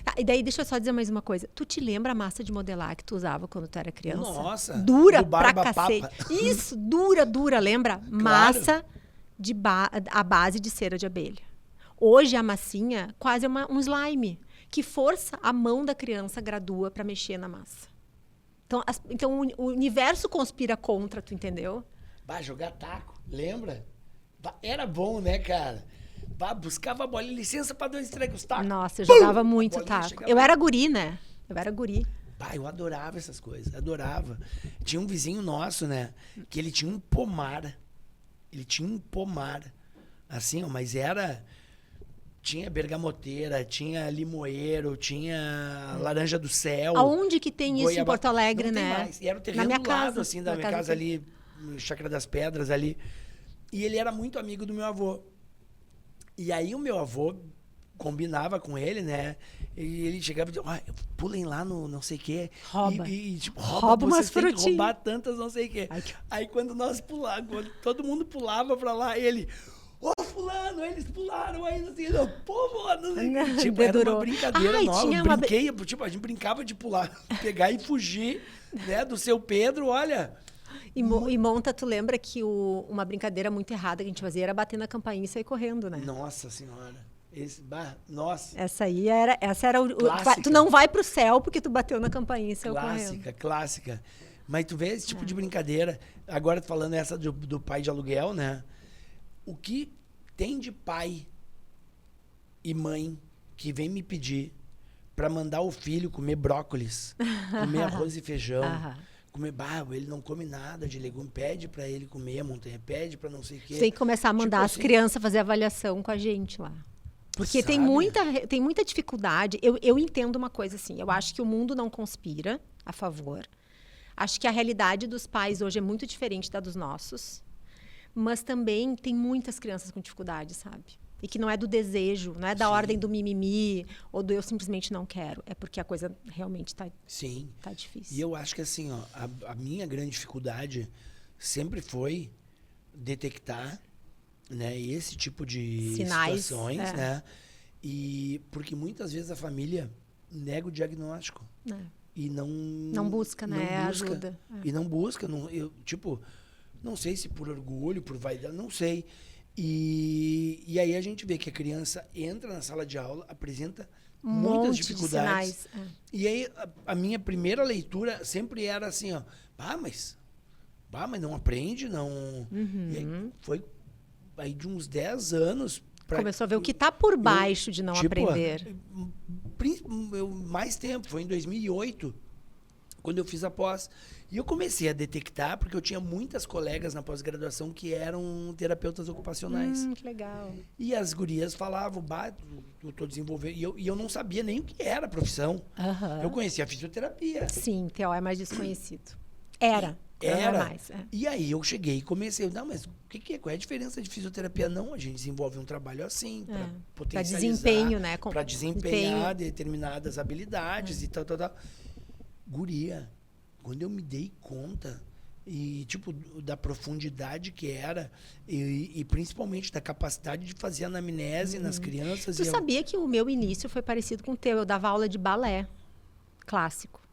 Speaker 1: Tá, e daí, deixa eu só dizer mais uma coisa. Tu te lembra a massa de modelar que tu usava quando tu era criança?
Speaker 2: Nossa.
Speaker 1: Dura
Speaker 2: do
Speaker 1: pra
Speaker 2: Barba
Speaker 1: cacete.
Speaker 2: Papa.
Speaker 1: Isso, dura, lembra?
Speaker 2: Claro.
Speaker 1: Massa à base de cera de abelha. Hoje a massinha quase é um slime que força a mão da criança gradua pra mexer na massa. Então o universo conspira contra, tu entendeu?
Speaker 2: Bah, jogar taco, lembra? Bah, era bom, né, cara? Bah, buscava a bolinha, licença pra 2 trecos, taco.
Speaker 1: Nossa, eu jogava
Speaker 2: Pum!
Speaker 1: muito taco. Eu era guri, né? Eu era guri.
Speaker 2: Bah, eu adorava essas coisas, adorava. Tinha um vizinho nosso, né, que ele tinha um pomar. Assim, ó, mas era... Tinha bergamoteira, tinha limoeiro, tinha laranja do céu.
Speaker 1: Aonde que tem isso em Porto Alegre,
Speaker 2: não
Speaker 1: né?
Speaker 2: Tem mais. E era o terreno
Speaker 1: na minha
Speaker 2: do lado,
Speaker 1: casa,
Speaker 2: assim, da minha casa ali, Chácara das Pedras ali. E ele era muito amigo do meu avô. E aí o meu avô combinava com ele, né? E ele chegava e dizia, pulem lá no não sei o quê.
Speaker 1: Rouba.
Speaker 2: Tipo,
Speaker 1: rouba umas frutinhas.
Speaker 2: roubar tantas não sei o quê. Aí quando nós pulávamos, quando todo mundo pulava pra lá, ele... fulano, eles pularam aí, assim, pô, mano, tipo, era uma brincadeira nova, tipo, a gente brincava de pular, pegar e fugir, né, do seu Pedro, olha.
Speaker 1: E Monta, tu lembra que uma brincadeira muito errada que a gente fazia era bater na campainha e sair correndo, né?
Speaker 2: Nossa senhora, nossa.
Speaker 1: Essa era o
Speaker 2: Clássica.
Speaker 1: tu não vai pro céu porque tu bateu na campainha e saiu correndo.
Speaker 2: Clássica. Mas tu vê esse tipo de brincadeira, agora falando essa do pai de aluguel, né? O que tem de pai e mãe que vem me pedir para mandar o filho comer brócolis, comer arroz e feijão, comer ele não come nada de legume, pede para ele comer a montanha, pede para não sei o quê.
Speaker 1: Tem que começar a mandar
Speaker 2: tipo
Speaker 1: as
Speaker 2: assim,
Speaker 1: crianças fazer avaliação com a gente lá. Porque tem muita dificuldade. Eu entendo uma coisa assim, eu acho que o mundo não conspira a favor. Acho que a realidade dos pais hoje é muito diferente da dos nossos. Mas também tem muitas crianças com dificuldade, sabe? E que não é do desejo, não é da ordem do mimimi, ou do eu simplesmente não quero. É porque a coisa realmente tá difícil.
Speaker 2: E eu acho que assim, ó, a minha grande dificuldade sempre foi detectar, né, esse tipo de
Speaker 1: sinais,
Speaker 2: situações, né? E porque muitas vezes a família nega o diagnóstico. E não busca,
Speaker 1: né? Ajuda.
Speaker 2: E não busca, não sei se por orgulho, por vaidade, não sei. E aí a gente vê que a criança entra na sala de aula, apresenta muitas
Speaker 1: de
Speaker 2: dificuldades.
Speaker 1: sinais.
Speaker 2: E aí, a minha primeira leitura sempre era assim, ó, mas não aprende, não... E aí foi aí de uns 10 anos...
Speaker 1: Começou a ver o que está por baixo de não aprender.
Speaker 2: Mais tempo, foi em 2008, quando eu fiz a pós. E eu comecei a detectar, porque eu tinha muitas colegas na pós-graduação que eram terapeutas ocupacionais.
Speaker 1: Que legal.
Speaker 2: E as gurias falavam, eu estou desenvolvendo... E eu não sabia nem o que era a profissão. Eu conhecia a fisioterapia.
Speaker 1: Sim, TO é mais desconhecido. Era mais.
Speaker 2: E aí eu cheguei e comecei, não, mas o que é? Qual é a diferença de fisioterapia? Não, a gente desenvolve um trabalho assim, para potencializar.
Speaker 1: Para desempenho, né?
Speaker 2: Para desempenhar determinadas habilidades e tal. Guria, quando eu me dei conta, e tipo, da profundidade que era, e principalmente da capacidade de fazer anamnese nas crianças.
Speaker 1: Tu sabia que o meu início foi parecido com o teu? Eu dava aula de balé clássico.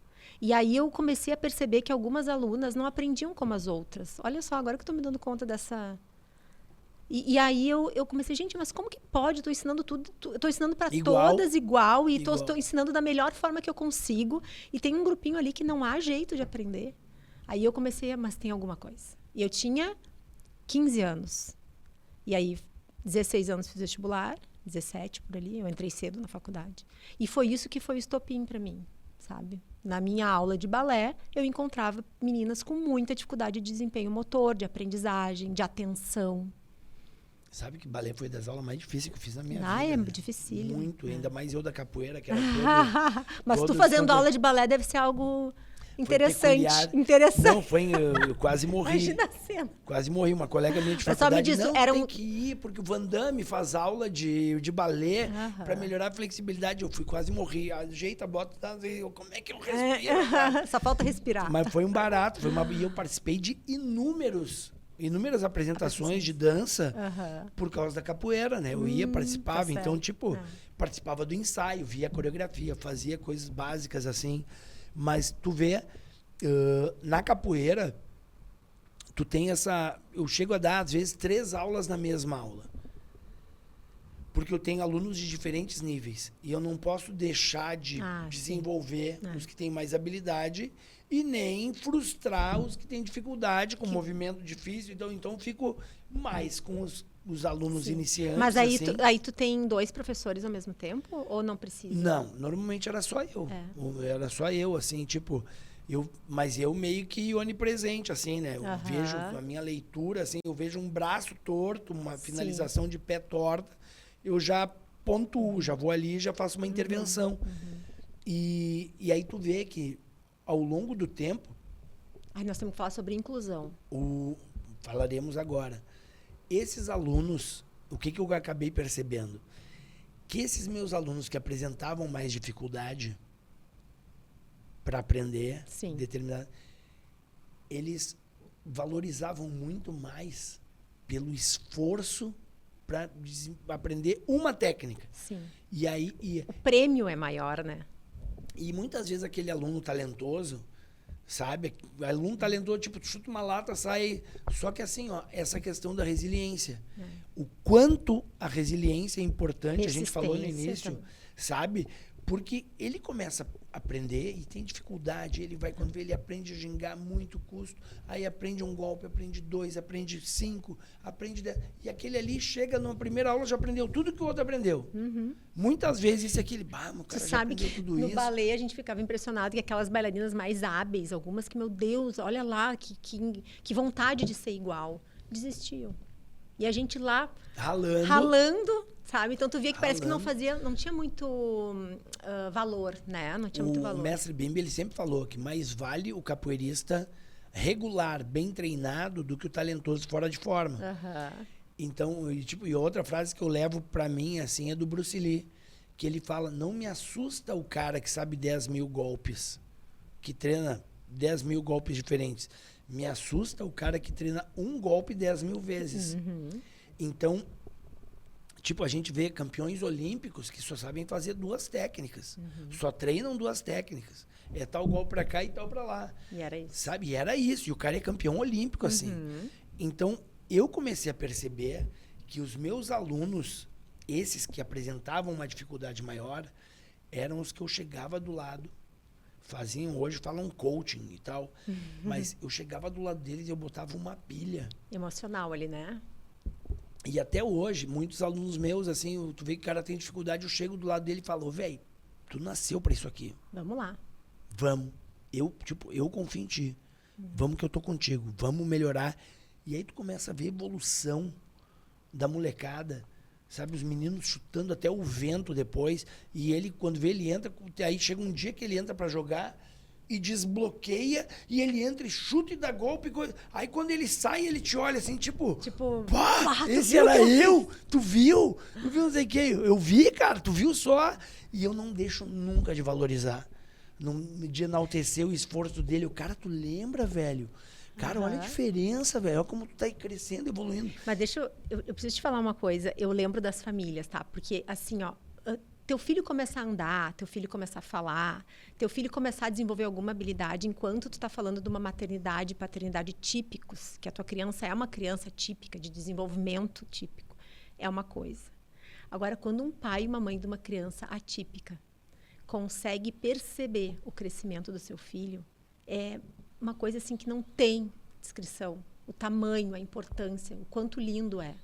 Speaker 1: E aí eu comecei a perceber que algumas alunas não aprendiam como as outras. Olha só, agora que eu estou me dando conta dessa... E aí eu comecei, gente, mas como que pode? Estou ensinando tudo, estou ensinando para todas igual e estou ensinando da melhor forma que eu consigo. E tem um grupinho ali que não há jeito de aprender. Aí eu comecei, mas tem alguma coisa. E eu tinha 15 anos. E aí, 16 anos fiz vestibular, 17 por ali, eu entrei cedo na faculdade. E foi isso que foi o estopim para mim, sabe? Na minha aula de balé, eu encontrava meninas com muita dificuldade de desempenho motor, de aprendizagem, de atenção.
Speaker 2: Sabe que balé foi das aulas mais difíceis que eu fiz na minha vida.
Speaker 1: É
Speaker 2: né?
Speaker 1: dificílimo.
Speaker 2: Muito, ainda mais eu da capoeira, que era todo...
Speaker 1: Mas tu fazendo aula de balé deve ser algo interessante.
Speaker 2: Não, eu quase morri.
Speaker 1: Imagina a cena.
Speaker 2: Quase morri. Uma colega minha de faculdade,
Speaker 1: me diz,
Speaker 2: tem que ir, porque o Van Damme faz aula de balé para melhorar a flexibilidade. Eu fui quase morrer. Ajeita, bota, como é que eu respiro?
Speaker 1: Só falta respirar.
Speaker 2: Mas foi um barato. E eu participei de inúmeras apresentações de dança por causa da capoeira, né? Eu ia, participava. Então, participava do ensaio, via a coreografia, fazia coisas básicas assim. Mas tu vê, na capoeira, tu tem essa... Eu chego a dar, às vezes, 3 aulas na mesma aula. Porque eu tenho alunos de diferentes níveis. E eu não posso deixar de desenvolver os que têm mais habilidade e nem frustrar os que têm dificuldade com movimento difícil. Então fico mais com os alunos iniciantes.
Speaker 1: Mas aí, assim. Aí tu tem 2 professores ao mesmo tempo? Ou não precisa?
Speaker 2: Não, normalmente era só eu. Era só eu, assim, tipo... Mas eu meio que onipresente, assim, né? Eu vejo a minha leitura, assim, eu vejo um braço torto, uma finalização de pé torta, eu já pontuo, já vou ali, já faço uma intervenção. E aí tu vê que, ao longo do tempo...
Speaker 1: nós temos que falar sobre inclusão.
Speaker 2: Falaremos agora. Esses alunos, o que eu acabei percebendo? Que esses meus alunos que apresentavam mais dificuldade para aprender, eles valorizavam muito mais pelo esforço para aprender uma técnica. E aí...
Speaker 1: O prêmio é maior, né?
Speaker 2: E muitas vezes aquele aluno talentoso, sabe? O aluno talentoso, tipo, tu chuta uma lata, sai... Só que assim, ó, essa questão da resiliência. O quanto a resiliência é importante, a gente falou no início, sabe? Porque ele começa a aprender e tem dificuldade, quando ele aprende a gingar muito custo, aí aprende um golpe, aprende 2, aprende 5, aprende 10. E aquele ali chega numa primeira aula, já aprendeu tudo que o outro aprendeu. Muitas vezes aquele, o cara já aprendeu tudo isso.
Speaker 1: No balé a gente ficava impressionado que aquelas bailarinas mais hábeis, algumas que, meu Deus, olha lá, que vontade de ser igual, desistiam. E a gente lá ralando, sabe? Então tu via que parece que não tinha muito valor, né? Não tinha muito valor.
Speaker 2: O mestre Bimbi, ele sempre falou que mais vale o capoeirista regular, bem treinado, do que o talentoso fora de forma. Então, e outra frase que eu levo pra mim, assim, é do Bruce Lee, que ele fala, não me assusta o cara que sabe 10 mil golpes, que treina 10 mil golpes diferentes. Me assusta o cara que treina um golpe 10 mil vezes. Então, a gente vê campeões olímpicos que só sabem fazer 2 técnicas. Só treinam 2 técnicas. É tal golpe pra cá e tal pra lá.
Speaker 1: E era isso.
Speaker 2: Sabe? E era isso. E o cara é campeão olímpico, assim. Então, eu comecei a perceber que os meus alunos, esses que apresentavam uma dificuldade maior, eram os que eu chegava do lado, hoje falam coaching e tal, mas eu chegava do lado deles e eu botava uma pilha.
Speaker 1: Emocional ali, né?
Speaker 2: E até hoje, muitos alunos meus, assim, tu vê que o cara tem dificuldade, eu chego do lado dele e falo, velho, tu nasceu pra isso aqui.
Speaker 1: Vamos lá.
Speaker 2: Vamos. Eu confio em ti. Vamos que eu tô contigo. Vamos melhorar. E aí tu começa a ver a evolução da molecada. Sabe, os meninos chutando até o vento depois. E ele, quando vê, ele entra. Aí chega um dia que ele entra pra jogar e desbloqueia. E ele entra e chuta e dá golpe. Aí quando ele sai, ele te olha assim, tipo, pá, esse era eu? Tu viu? Tu viu não sei o que? Eu vi, cara, tu viu só? E eu não deixo nunca de valorizar. De enaltecer o esforço dele. O cara, tu lembra, velho? Cara, olha a diferença, velho. Olha como tu tá aí crescendo, evoluindo.
Speaker 1: Mas eu preciso te falar uma coisa. Eu lembro das famílias, tá? Porque, assim, ó, teu filho começar a andar, teu filho começar a falar, teu filho começar a desenvolver alguma habilidade enquanto tu tá falando de uma maternidade e paternidade típicos, que a tua criança é uma criança típica, de desenvolvimento típico, é uma coisa. Agora, quando um pai e uma mãe de uma criança atípica consegue perceber o crescimento do seu filho, é uma coisa assim que não tem descrição. O tamanho, a importância, o quanto lindo é.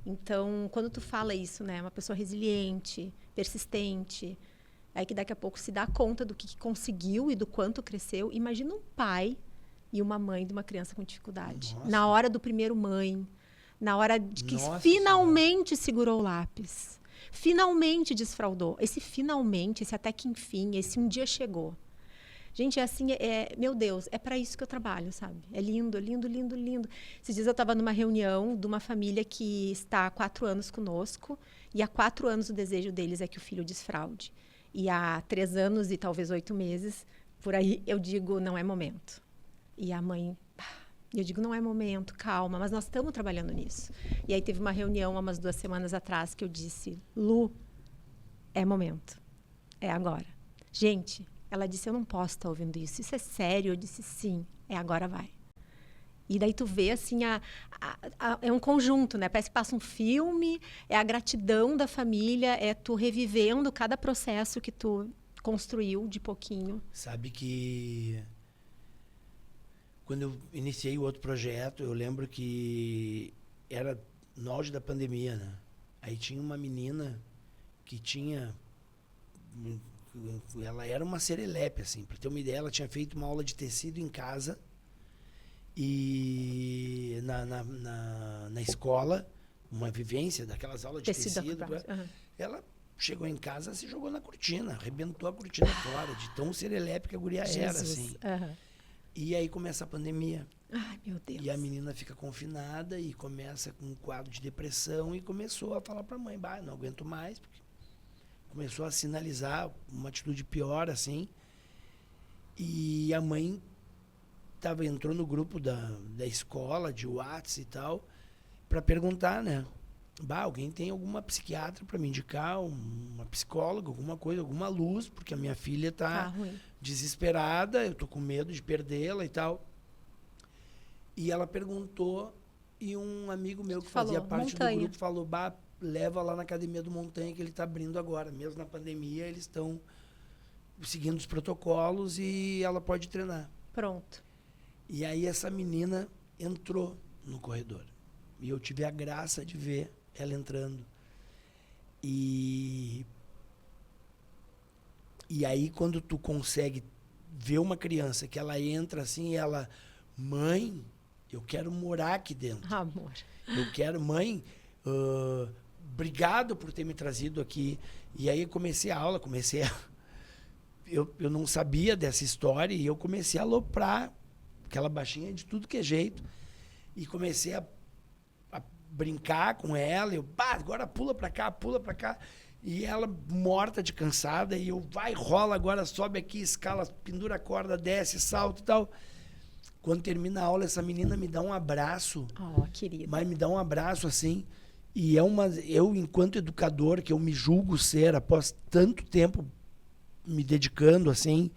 Speaker 1: Então, quando tu fala isso, né, uma pessoa resiliente, persistente, aí que daqui a pouco se dá conta do que conseguiu e do quanto cresceu. Imagina um pai e uma mãe de uma criança com dificuldade.
Speaker 2: Nossa.
Speaker 1: Na hora do primeiro mãe, na hora de que
Speaker 2: Nossa
Speaker 1: finalmente segurou o lápis. Finalmente desfraudou. Esse finalmente, esse até que enfim, esse um dia chegou. Gente, é assim, meu Deus, é para isso que eu trabalho, sabe? É lindo, lindo, lindo, lindo. Esses dias eu estava numa reunião de uma família que está há 4 anos conosco e há 4 anos o desejo deles é que o filho desfraude. E há 3 anos e talvez 8 meses, por aí, eu digo, não é momento. E a mãe... Eu digo, não é momento, calma, mas nós estamos trabalhando nisso. E aí teve uma reunião há umas 2 semanas atrás que eu disse, Lu, é momento, é agora. Gente, ela disse, eu não posso estar ouvindo isso, isso é sério? Eu disse, sim, agora vai. E daí tu vê, assim, é um conjunto, né? Parece que passa um filme, é a gratidão da família, é tu revivendo cada processo que tu construiu de pouquinho.
Speaker 2: Sabe que... Quando eu iniciei o outro projeto, eu lembro que era no auge da pandemia, né? Aí tinha uma menina que tinha... Ela era uma serelepe, assim. Pra ter uma ideia, ela tinha feito uma aula de tecido em casa e na escola, uma vivência daquelas aulas de tecido. Ela chegou em casa, se jogou na cortina, arrebentou a cortina fora, de tão serelepe que a guria era, assim. E aí começa a pandemia.
Speaker 1: Ai, meu Deus.
Speaker 2: E a menina fica confinada e começa com um quadro de depressão e começou a falar pra mãe, não aguento mais, porque começou a sinalizar uma atitude pior, assim. E a mãe entrou no grupo da escola, de WhatsApp e tal, pra perguntar, né? Alguém tem alguma psiquiatra pra me indicar, uma psicóloga, alguma coisa, alguma luz, porque a minha filha tá desesperada, eu tô com medo de perdê-la e tal. E ela perguntou, e um amigo meu que fazia parte do grupo falou, leva lá na academia do Montanha, que ele tá abrindo agora. Mesmo na pandemia, eles estão seguindo os protocolos e ela pode treinar.
Speaker 1: Pronto.
Speaker 2: E aí essa menina entrou no corredor. E eu tive a graça de ver ela entrando. E aí, quando tu consegue ver uma criança que ela entra assim, ela... Mãe, eu quero morar aqui dentro.
Speaker 1: Amor.
Speaker 2: Eu quero... Mãe, obrigado por ter me trazido aqui. E aí, comecei a aula, eu não sabia dessa história e eu comecei a aloprar aquela baixinha de tudo que é jeito. E comecei a brincar com ela, agora pula pra cá, e ela morta de cansada, e eu, rola agora, sobe aqui, escala, pendura a corda, desce, salta e tal. Quando termina a aula, essa menina me dá um abraço.
Speaker 1: Querida.
Speaker 2: Mas me dá um abraço, assim, e eu, enquanto educador, que eu me julgo ser, após tanto tempo me dedicando, assim,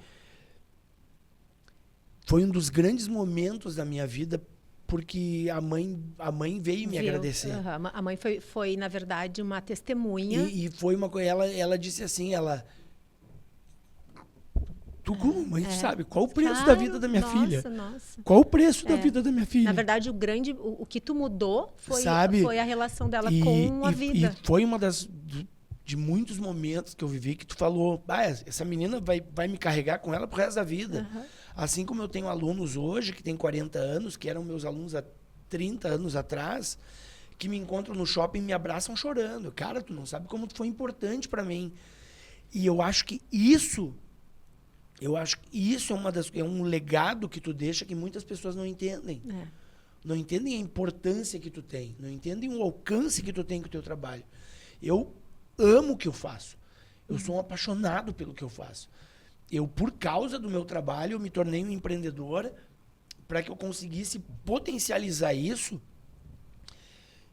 Speaker 2: foi um dos grandes momentos da minha vida, porque a mãe veio me agradecer.
Speaker 1: A mãe foi, na verdade, uma testemunha.
Speaker 2: E foi uma coisa, ela disse assim, Mas sabe, qual o preço da
Speaker 1: Claro,
Speaker 2: vida da minha filha?
Speaker 1: Nossa.
Speaker 2: Qual o preço da vida da minha filha?
Speaker 1: Na verdade, o que tu mudou foi,
Speaker 2: Sabe?
Speaker 1: foi a relação dela com a vida.
Speaker 2: E foi uma de muitos momentos que eu vivi que tu falou, essa menina vai me carregar com ela pro resto da vida.
Speaker 1: Uhum.
Speaker 2: Assim como eu tenho alunos hoje que têm 40 anos, que eram meus alunos há 30 anos atrás, que me encontram no shopping e me abraçam chorando. Cara, tu não sabe como tu foi importante para mim. E eu acho que isso é um legado que tu deixa que muitas pessoas não entendem. Não entendem a importância que tu tem, não entendem o alcance que tu tem com o teu trabalho. Eu amo o que eu faço. Eu sou um apaixonado pelo que eu faço. Eu, por causa do meu trabalho, eu me tornei um empreendedor para que eu conseguisse potencializar isso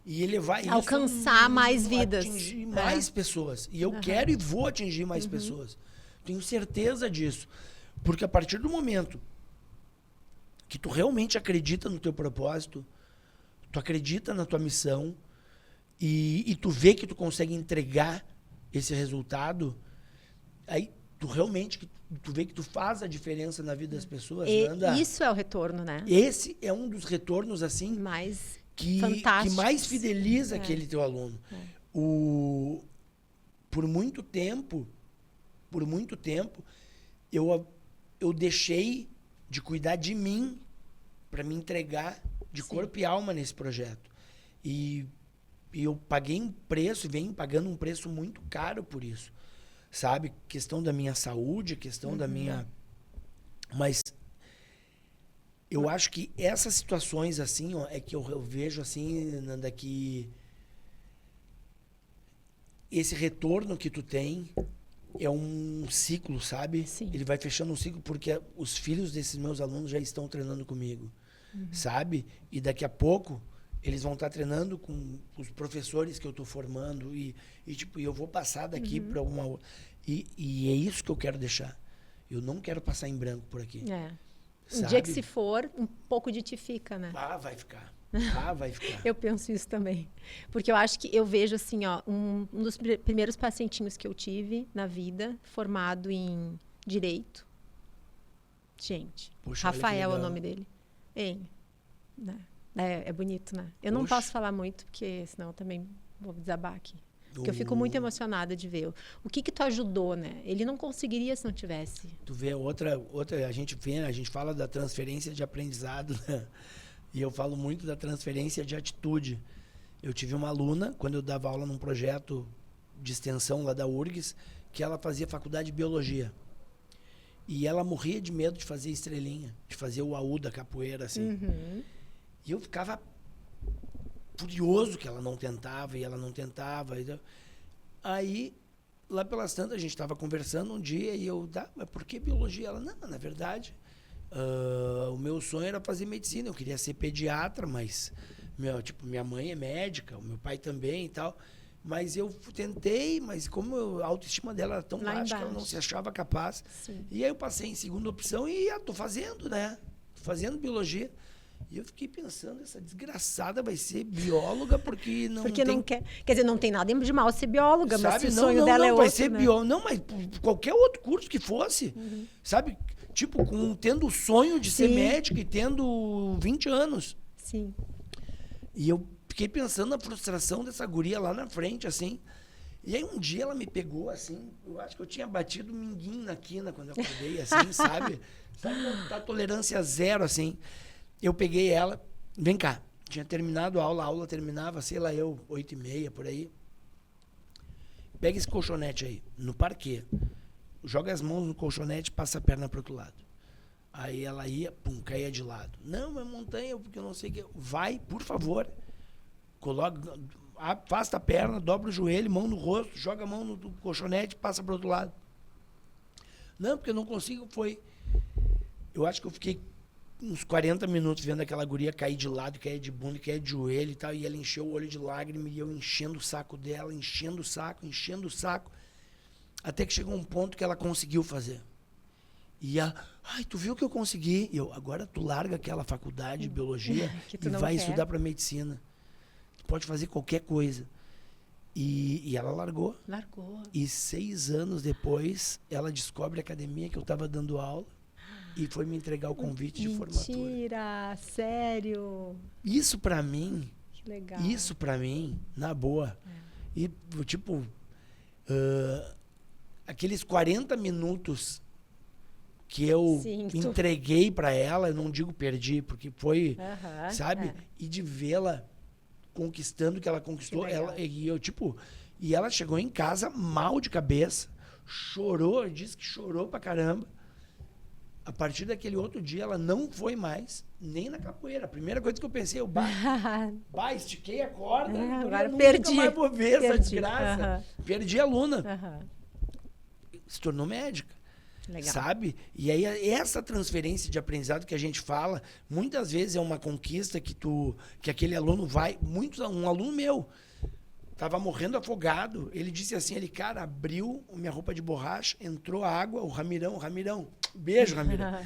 Speaker 2: e elevar isso.
Speaker 1: Alcançar mais vidas.
Speaker 2: Atingir mais pessoas. E eu quero e vou atingir mais pessoas. Tenho certeza disso. Porque a partir do momento que tu realmente acredita no teu propósito, tu acredita na tua missão e tu vê que tu consegue entregar esse resultado, aí tu realmente tu vê que tu faz a diferença na vida das pessoas.
Speaker 1: Isso é o retorno, né?
Speaker 2: Esse é um dos retornos assim
Speaker 1: Mais
Speaker 2: que mais fideliza aquele teu aluno. Por muito tempo, eu deixei de cuidar de mim para me entregar de corpo e alma nesse projeto. E eu paguei um preço, e venho pagando um preço muito caro por isso. Sabe? Questão da minha saúde, questão da minha... Mas eu acho que essas situações assim, ó, é que eu vejo assim, Nanda, que esse retorno que tu tem é um ciclo, sabe?
Speaker 1: Sim.
Speaker 2: Ele vai fechando um ciclo porque os filhos desses meus alunos já estão treinando comigo, sabe? E daqui a pouco eles vão estar treinando com os professores que eu estou formando e eu vou passar daqui para uma... E é isso que eu quero deixar. Eu não quero passar em branco por aqui. Um
Speaker 1: dia que se for, um pouco de ti fica, né?
Speaker 2: Vai ficar. Vai ficar.
Speaker 1: Eu penso isso também. Porque eu acho que eu vejo assim, ó, um dos primeiros pacientinhos que eu tive na vida, formado em Direito. Gente,
Speaker 2: Poxa,
Speaker 1: Rafael é o nome dele. Né? É bonito, né? Eu não posso falar muito, porque senão eu também vou desabar aqui. Porque eu fico muito emocionada de ver o que tu ajudou, né? Ele não conseguiria se não tivesse.
Speaker 2: Tu vê outra a gente fala da transferência de aprendizado, né? E eu falo muito da transferência de atitude. Eu tive uma aluna, quando eu dava aula num projeto de extensão lá da URGS, que ela fazia faculdade de biologia. E ela morria de medo de fazer estrelinha, de fazer o AU da capoeira, assim. E eu ficava furioso que ela não tentava, e ela não tentava. Aí, lá pelas tantas, a gente estava conversando um dia, e eu, mas por que biologia? Ela, não, na verdade, o meu sonho era fazer medicina, eu queria ser pediatra, mas minha mãe é médica, o meu pai também e tal. Mas eu tentei, mas como a autoestima dela era tão baixa que ela não se achava capaz.
Speaker 1: Sim.
Speaker 2: E aí eu passei em segunda opção e tô fazendo, né? Tô fazendo biologia. E eu fiquei pensando, essa desgraçada vai ser bióloga porque não
Speaker 1: porque
Speaker 2: tem...
Speaker 1: não quer. Quer dizer, não tem nada de mal ser bióloga,
Speaker 2: sabe?
Speaker 1: mas se o sonho dela é
Speaker 2: vai
Speaker 1: outro,
Speaker 2: ser
Speaker 1: né?
Speaker 2: bióloga. Não, mas qualquer outro curso que fosse, sabe? Tipo, tendo o sonho de ser médica e tendo 20 anos.
Speaker 1: Sim.
Speaker 2: E eu fiquei pensando na frustração dessa guria lá na frente, assim. E aí um dia ela me pegou, assim, eu acho que eu tinha batido um minguinho na quina quando eu acordei, assim, sabe? Sabe, tá tolerância zero, assim. Eu peguei ela, vem cá, tinha terminado a aula terminava, sei lá, 8h30, por aí. Pega esse colchonete aí, no parquê. Joga as mãos no colchonete e passa a perna pro outro lado. Aí ela ia, pum, caía de lado. Não, é montanha, porque eu não sei o que. Vai, por favor. Coloca, afasta a perna, dobra o joelho, mão no rosto, joga a mão no colchonete e passa pro outro lado. Não, porque eu não consigo, foi... Eu acho que eu fiquei uns 40 minutos vendo aquela guria cair de lado, cair de bunda, cair de joelho e tal, e ela encheu o olho de lágrima e eu enchendo o saco dela, enchendo o saco, até que chegou um ponto que ela conseguiu fazer. E ela, tu viu que eu consegui? E eu, agora tu larga aquela faculdade de biologia e vai estudar para medicina. Tu pode fazer qualquer coisa. E ela largou.
Speaker 1: Largou.
Speaker 2: E 6 anos depois, ela descobre a academia que eu estava dando aula e foi me entregar o convite de formatura.
Speaker 1: Mentira, sério.
Speaker 2: Isso pra mim,
Speaker 1: Que legal.
Speaker 2: isso pra mim, na boa. E, tipo, aqueles 40 minutos que eu
Speaker 1: Sim,
Speaker 2: entreguei pra ela, eu não digo perdi, porque foi, sabe?
Speaker 1: É.
Speaker 2: E de vê-la conquistando o que ela conquistou,
Speaker 1: Que legal.
Speaker 2: e ela chegou em casa mal de cabeça, chorou, disse que chorou pra caramba. A partir daquele outro dia, ela não foi mais nem na capoeira. A primeira coisa que eu pensei, estiquei a corda,
Speaker 1: Agora
Speaker 2: nunca
Speaker 1: perdi.
Speaker 2: mais vou ver essa
Speaker 1: Perdi.
Speaker 2: desgraça. Perdi a aluna. Se tornou médica.
Speaker 1: Legal.
Speaker 2: Sabe? E aí essa transferência de aprendizado que a gente fala, muitas vezes é uma conquista que aquele aluno vai, um aluno meu tava morrendo afogado, ele disse assim, cara, abriu minha roupa de borracha, entrou água, o Ramirão, beijo, Ramirão.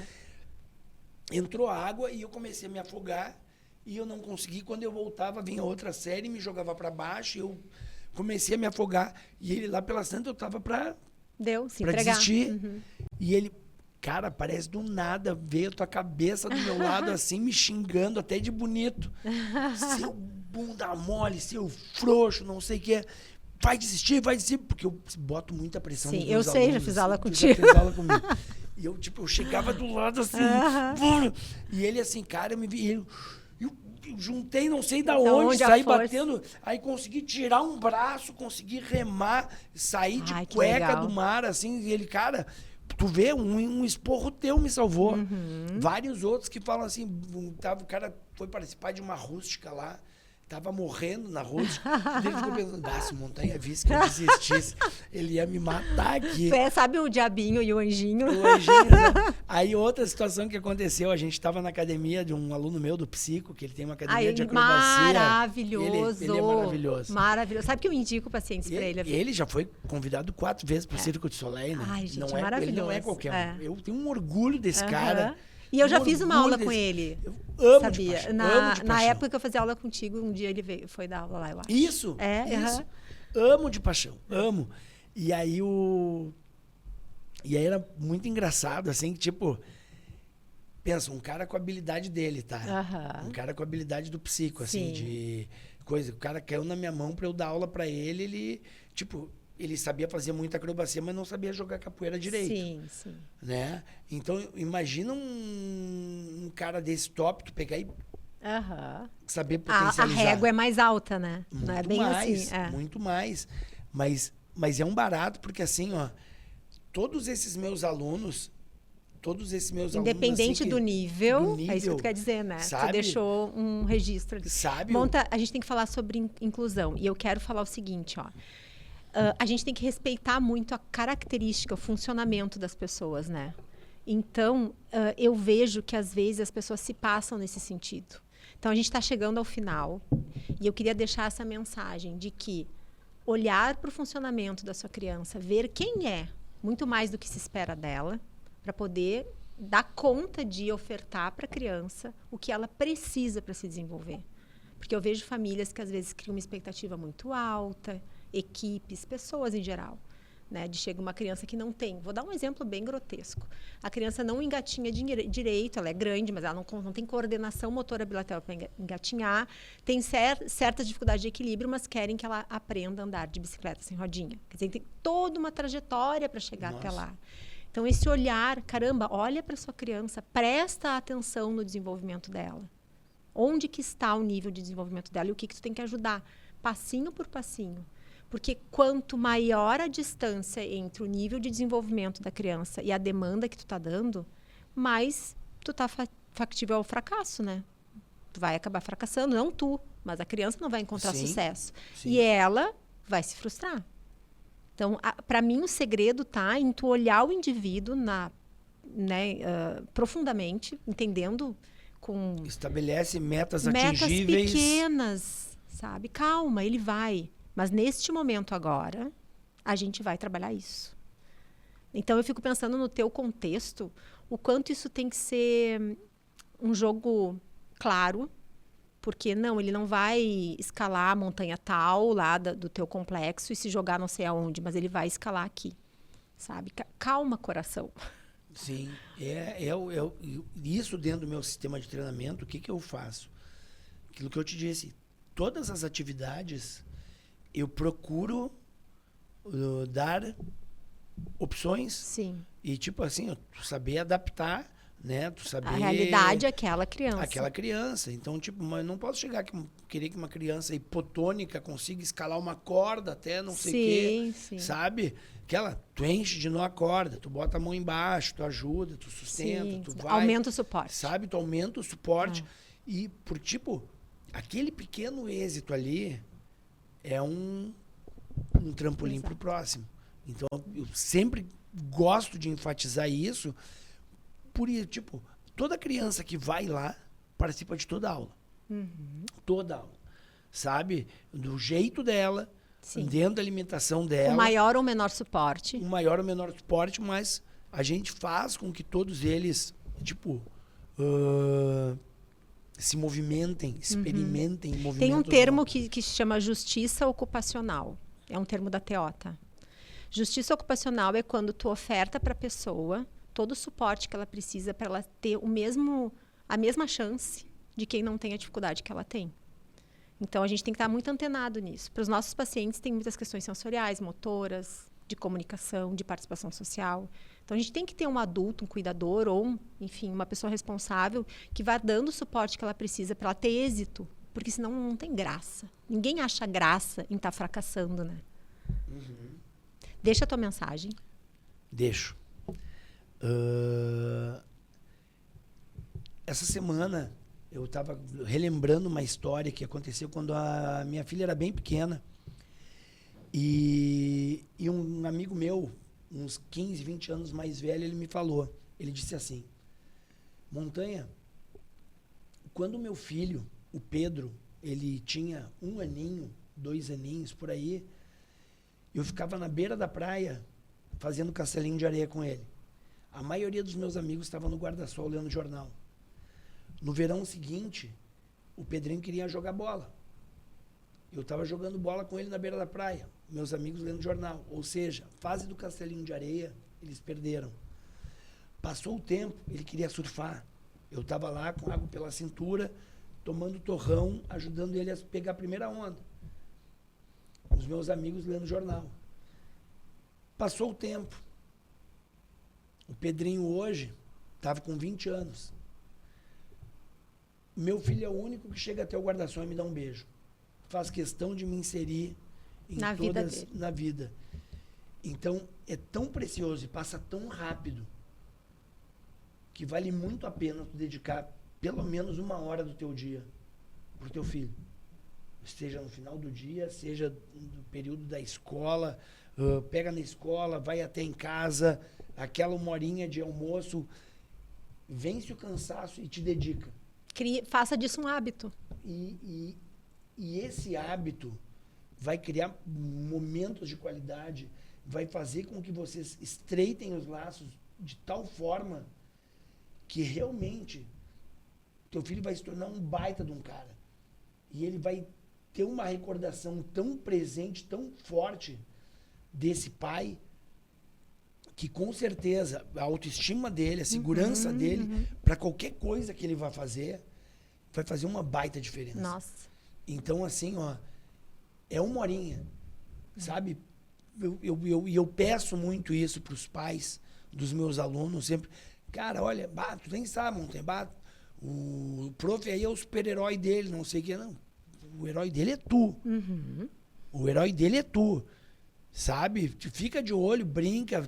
Speaker 2: Entrou água e eu comecei a me afogar e eu não consegui, quando eu voltava vinha outra série, me jogava para baixo, eu comecei a me afogar e ele lá pela Santa eu tava para desistir. E ele, cara, parece do nada veio a tua cabeça do meu lado assim, me xingando até de bonito. Seu bunda mole, seu frouxo, não sei o que. Vai desistir, porque eu boto muita pressão nos meus alunos.
Speaker 1: Sim, eu sei, já fiz aula contigo.
Speaker 2: Já fez aula comigo. E eu, eu chegava do lado assim, e ele assim, cara, eu me vi, eu juntei não sei da onde, saí batendo, aí consegui tirar um braço, consegui remar, sair de cueca do mar, assim, e ele, cara, tu vê, um esporro teu me salvou. Vários outros que falam assim, o cara foi participar de uma rústica lá, tava morrendo na rústica, e ele ficou pensando, se o Montanha visse que eu desistisse, ele ia me matar aqui.
Speaker 1: Sabe o diabinho e o anjinho?
Speaker 2: O anjinho, né? Aí outra situação que aconteceu, a gente estava na academia de um aluno meu do Psico, que ele tem uma academia de acrobacia.
Speaker 1: Maravilhoso.
Speaker 2: Ele é maravilhoso.
Speaker 1: Maravilhoso. Sabe que eu indico pacientes para ele?
Speaker 2: Ele já foi convidado 4 vezes para o Circo de Soleil, né?
Speaker 1: Ai, gente,
Speaker 2: não
Speaker 1: maravilhoso.
Speaker 2: Ele não é qualquer um. Eu tenho um orgulho desse cara.
Speaker 1: E eu já fiz uma aula com ele.
Speaker 2: Eu amo
Speaker 1: sabia?
Speaker 2: De paixão,
Speaker 1: Na época que eu fazia aula contigo, um dia ele foi dar aula lá, eu acho.
Speaker 2: Isso. Amo de paixão, amo. E aí era muito engraçado, assim, que tipo, pensa, um cara com a habilidade dele, tá? Um cara com a habilidade do Psico, assim, de coisa. O cara caiu na minha mão pra eu dar aula pra ele, ele sabia fazer muita acrobacia, mas não sabia jogar capoeira direito.
Speaker 1: Sim.
Speaker 2: Né? Então, imagina um cara desse top, tu pegar e saber potencializar.
Speaker 1: A régua é mais alta, né?
Speaker 2: Muito
Speaker 1: não é bem
Speaker 2: mais,
Speaker 1: assim.
Speaker 2: Muito mais. Mas é um barato, porque assim, ó, todos esses meus alunos,
Speaker 1: independente
Speaker 2: assim,
Speaker 1: do nível, é isso que tu quer dizer, né?
Speaker 2: Sabe?
Speaker 1: Tu deixou um registro ali.
Speaker 2: Sabe?
Speaker 1: A gente tem que falar sobre inclusão. E eu quero falar o seguinte, ó. A gente tem que respeitar muito a característica, o funcionamento das pessoas, né? Então, eu vejo que às vezes as pessoas se passam nesse sentido. Então, a gente está chegando ao final e eu queria deixar essa mensagem de que olhar para o funcionamento da sua criança, ver quem é, muito mais do que se espera dela, para poder dar conta de ofertar para a criança o que ela precisa para se desenvolver. Porque eu vejo famílias que às vezes criam uma expectativa muito alta, equipes, pessoas em geral, né? De chega uma criança que não tem. Vou dar um exemplo bem grotesco. A criança não engatinha direito, ela é grande, mas ela não tem coordenação motora bilateral para engatinhar, tem certa dificuldade de equilíbrio, mas querem que ela aprenda a andar de bicicleta sem rodinha. Quer dizer, tem toda uma trajetória para chegar até lá. Então, esse olhar, caramba, olha para sua criança, presta atenção no desenvolvimento dela. Onde que está o nível de desenvolvimento dela e o que tu tem que ajudar, passinho por passinho. Porque quanto maior a distância entre o nível de desenvolvimento da criança e a demanda que tu está dando, mais tu está factível ao fracasso, né? Tu vai acabar fracassando, não tu, mas a criança não vai encontrar sucesso. E ela vai se frustrar. Então, para mim, o segredo está em tu olhar o indivíduo profundamente, entendendo
Speaker 2: estabelece metas atingíveis.
Speaker 1: Metas pequenas, sabe? Calma, ele vai. Mas neste momento agora, a gente vai trabalhar isso. Então, eu fico pensando no teu contexto, o quanto isso tem que ser um jogo claro, Porque não, ele não vai escalar a montanha tal lá do teu complexo e se jogar não sei aonde, mas ele vai escalar aqui, sabe? Calma, coração.
Speaker 2: Sim, isso dentro do meu sistema de treinamento, o que que eu faço? Aquilo que eu te disse, todas as atividades eu procuro dar opções.
Speaker 1: Sim.
Speaker 2: E tipo assim, tu saber adaptar, né? Tu saber...
Speaker 1: A realidade é aquela criança.
Speaker 2: Aquela criança. Então, tipo, mas não posso chegar querer que uma criança hipotônica consiga escalar uma corda até não sei o quê.
Speaker 1: Sim.
Speaker 2: Sabe? Tu enche de novo a corda, tu bota a mão embaixo, tu ajuda, tu sustenta, tu vai...
Speaker 1: Aumenta o suporte.
Speaker 2: Sabe? Tu aumenta o suporte. E, aquele pequeno êxito ali é um trampolim pro próximo. Então, eu sempre gosto de enfatizar isso, tipo, toda criança que vai lá participa de toda aula. Toda aula. Sabe? Do jeito dela, dentro da alimentação dela.
Speaker 1: O maior ou menor suporte.
Speaker 2: O maior ou menor suporte, mas a gente faz com que todos eles, tipo, se movimentem, experimentem movimentos.
Speaker 1: Tem um termo que se chama justiça ocupacional. É um termo da Teota. Justiça ocupacional é quando tu oferta para a pessoa todo o suporte que ela precisa para ela ter a mesma chance de quem não tem a dificuldade que ela tem. Então, a gente tem que estar muito antenado nisso. Para os nossos pacientes, tem muitas questões sensoriais, motoras, de comunicação, de participação social. Então, a gente tem que ter um adulto, um cuidador ou, enfim, uma pessoa responsável que vá dando o suporte que ela precisa para ela ter êxito. Porque senão não tem graça. Ninguém acha graça em estar fracassando, né? Deixa a tua mensagem.
Speaker 2: Deixo. Essa semana eu estava relembrando uma história que aconteceu quando a minha filha era bem pequena. E um amigo meu, uns 15, 20 anos mais velho, ele me falou. Ele disse assim: Montanha, quando meu filho, o Pedro, ele tinha 1 aninho, 2 aninhos, por aí, eu ficava na beira da praia fazendo castelinho de areia com ele. A maioria dos meus amigos estava no guarda-sol lendo jornal. No verão seguinte, o Pedrinho queria jogar bola. Eu estava jogando bola com ele na beira da praia. Meus amigos lendo jornal. Ou seja, fase do castelinho de areia, eles perderam. Passou o tempo, ele queria surfar. Eu estava lá com água pela cintura, tomando torrão, ajudando ele a pegar a primeira onda. Os meus amigos lendo jornal. Passou o tempo. O Pedrinho hoje estava com 20 anos. Meu filho é o único que chega até o guarda-sol e me dá um beijo. Faz questão de me inserir na vida. Então, é tão precioso e passa tão rápido que vale muito a pena tu dedicar pelo menos 1 hora do teu dia pro teu filho. Seja no final do dia, seja no período da escola, pega na escola, vai até em casa, aquela 1 horinha de almoço, vence o cansaço e te dedica.
Speaker 1: Faça disso um hábito.
Speaker 2: E esse hábito vai criar momentos de qualidade, vai fazer com que vocês estreitem os laços de tal forma que realmente teu filho vai se tornar um baita de um cara. E ele vai ter uma recordação tão presente, tão forte desse pai, que com certeza a autoestima dele, a segurança dele, para qualquer coisa que ele vai fazer uma baita diferença.
Speaker 1: Nossa.
Speaker 2: Então, assim, é 1 horinha, sabe? Eu peço muito isso para os pais dos meus alunos, sempre. Cara, olha, tu nem sabe, Montanha, o prof aí é o super-herói dele, não sei o que, não. O herói dele é tu. O herói dele é tu. Sabe? Fica de olho, brinca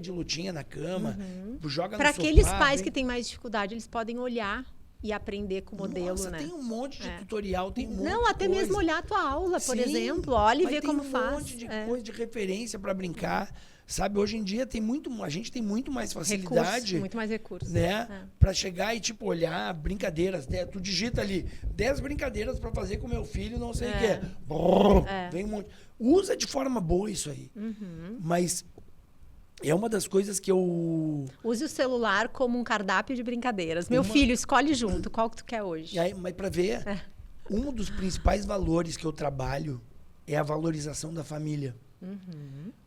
Speaker 2: de lutinha na cama, joga no sofá.
Speaker 1: Para aqueles pais que têm mais dificuldade, eles podem olhar e aprender com o modelo,
Speaker 2: Nossa,
Speaker 1: né?
Speaker 2: tem um monte de tutorial, tem um monte de
Speaker 1: Não, até
Speaker 2: coisa.
Speaker 1: mesmo olhar a tua aula, por
Speaker 2: Sim,
Speaker 1: exemplo. Olha e vê como faz.
Speaker 2: Tem um monte de coisa de referência para brincar. Sabe, hoje em dia a gente tem muito mais facilidade.
Speaker 1: Muito mais recursos.
Speaker 2: Né? Para chegar e, tipo, olhar brincadeiras. Tu digita ali, 10 brincadeiras para fazer com meu filho, não sei o quê. Vem um monte. Usa de forma boa isso aí. Mas é uma das coisas que eu...
Speaker 1: Use o celular como um cardápio de brincadeiras. Meu filho, escolhe junto. Qual que tu quer hoje?
Speaker 2: E aí, mas para ver... Um dos principais valores que eu trabalho é a valorização da família.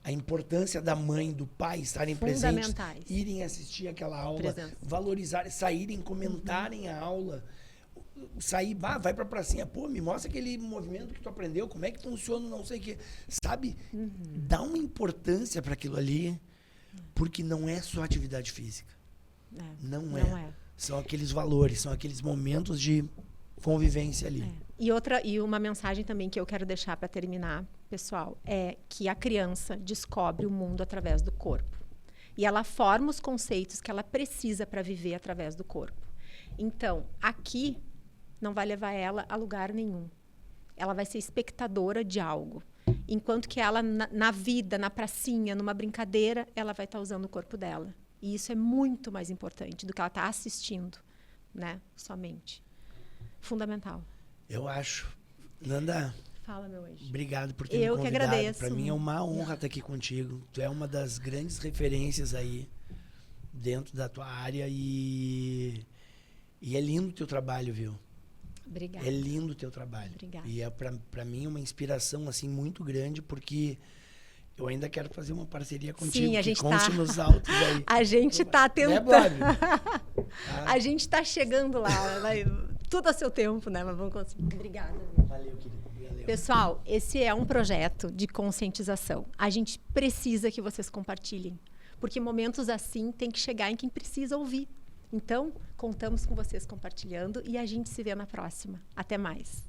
Speaker 2: A importância da mãe, do pai estarem presentes, irem assistir aquela aula, valorizarem, saírem, comentarem a aula, sair, vai pra pracinha, pô, me mostra aquele movimento que tu aprendeu, como é que funciona, não sei o quê. Sabe? Dá uma importância para aquilo ali, porque não é só atividade física. Não é. São aqueles valores, são aqueles momentos de convivência ali.
Speaker 1: E uma mensagem também que eu quero deixar para terminar, pessoal, é que a criança descobre o mundo através do corpo. E ela forma os conceitos que ela precisa para viver através do corpo. Então, aqui não vai levar ela a lugar nenhum. Ela vai ser espectadora de algo. Enquanto que ela, na vida, na pracinha, numa brincadeira, ela vai estar usando o corpo dela. E isso é muito mais importante do que ela estar assistindo, né? Somente. Fundamental.
Speaker 2: Eu acho. Nanda,
Speaker 1: fala, meu anjo.
Speaker 2: Obrigado por ter me convidado.
Speaker 1: Eu que agradeço.
Speaker 2: Para mim é uma honra estar aqui contigo. Tu é uma das grandes referências aí dentro da tua área e é lindo o teu trabalho, viu?
Speaker 1: Obrigada.
Speaker 2: É lindo o teu trabalho.
Speaker 1: Obrigada.
Speaker 2: E é para mim uma inspiração assim muito grande, porque eu ainda quero fazer uma parceria contigo.
Speaker 1: Sim, a gente
Speaker 2: conste nos autos aí.
Speaker 1: A gente está tentando. A gente está chegando lá. Tudo a seu tempo, né? Mas vamos conseguir. Obrigada.
Speaker 2: Valeu, querido. Valeu.
Speaker 1: Pessoal, esse é um projeto de conscientização. A gente precisa que vocês compartilhem. Porque momentos assim tem que chegar em quem precisa ouvir. Então, contamos com vocês compartilhando e a gente se vê na próxima. Até mais.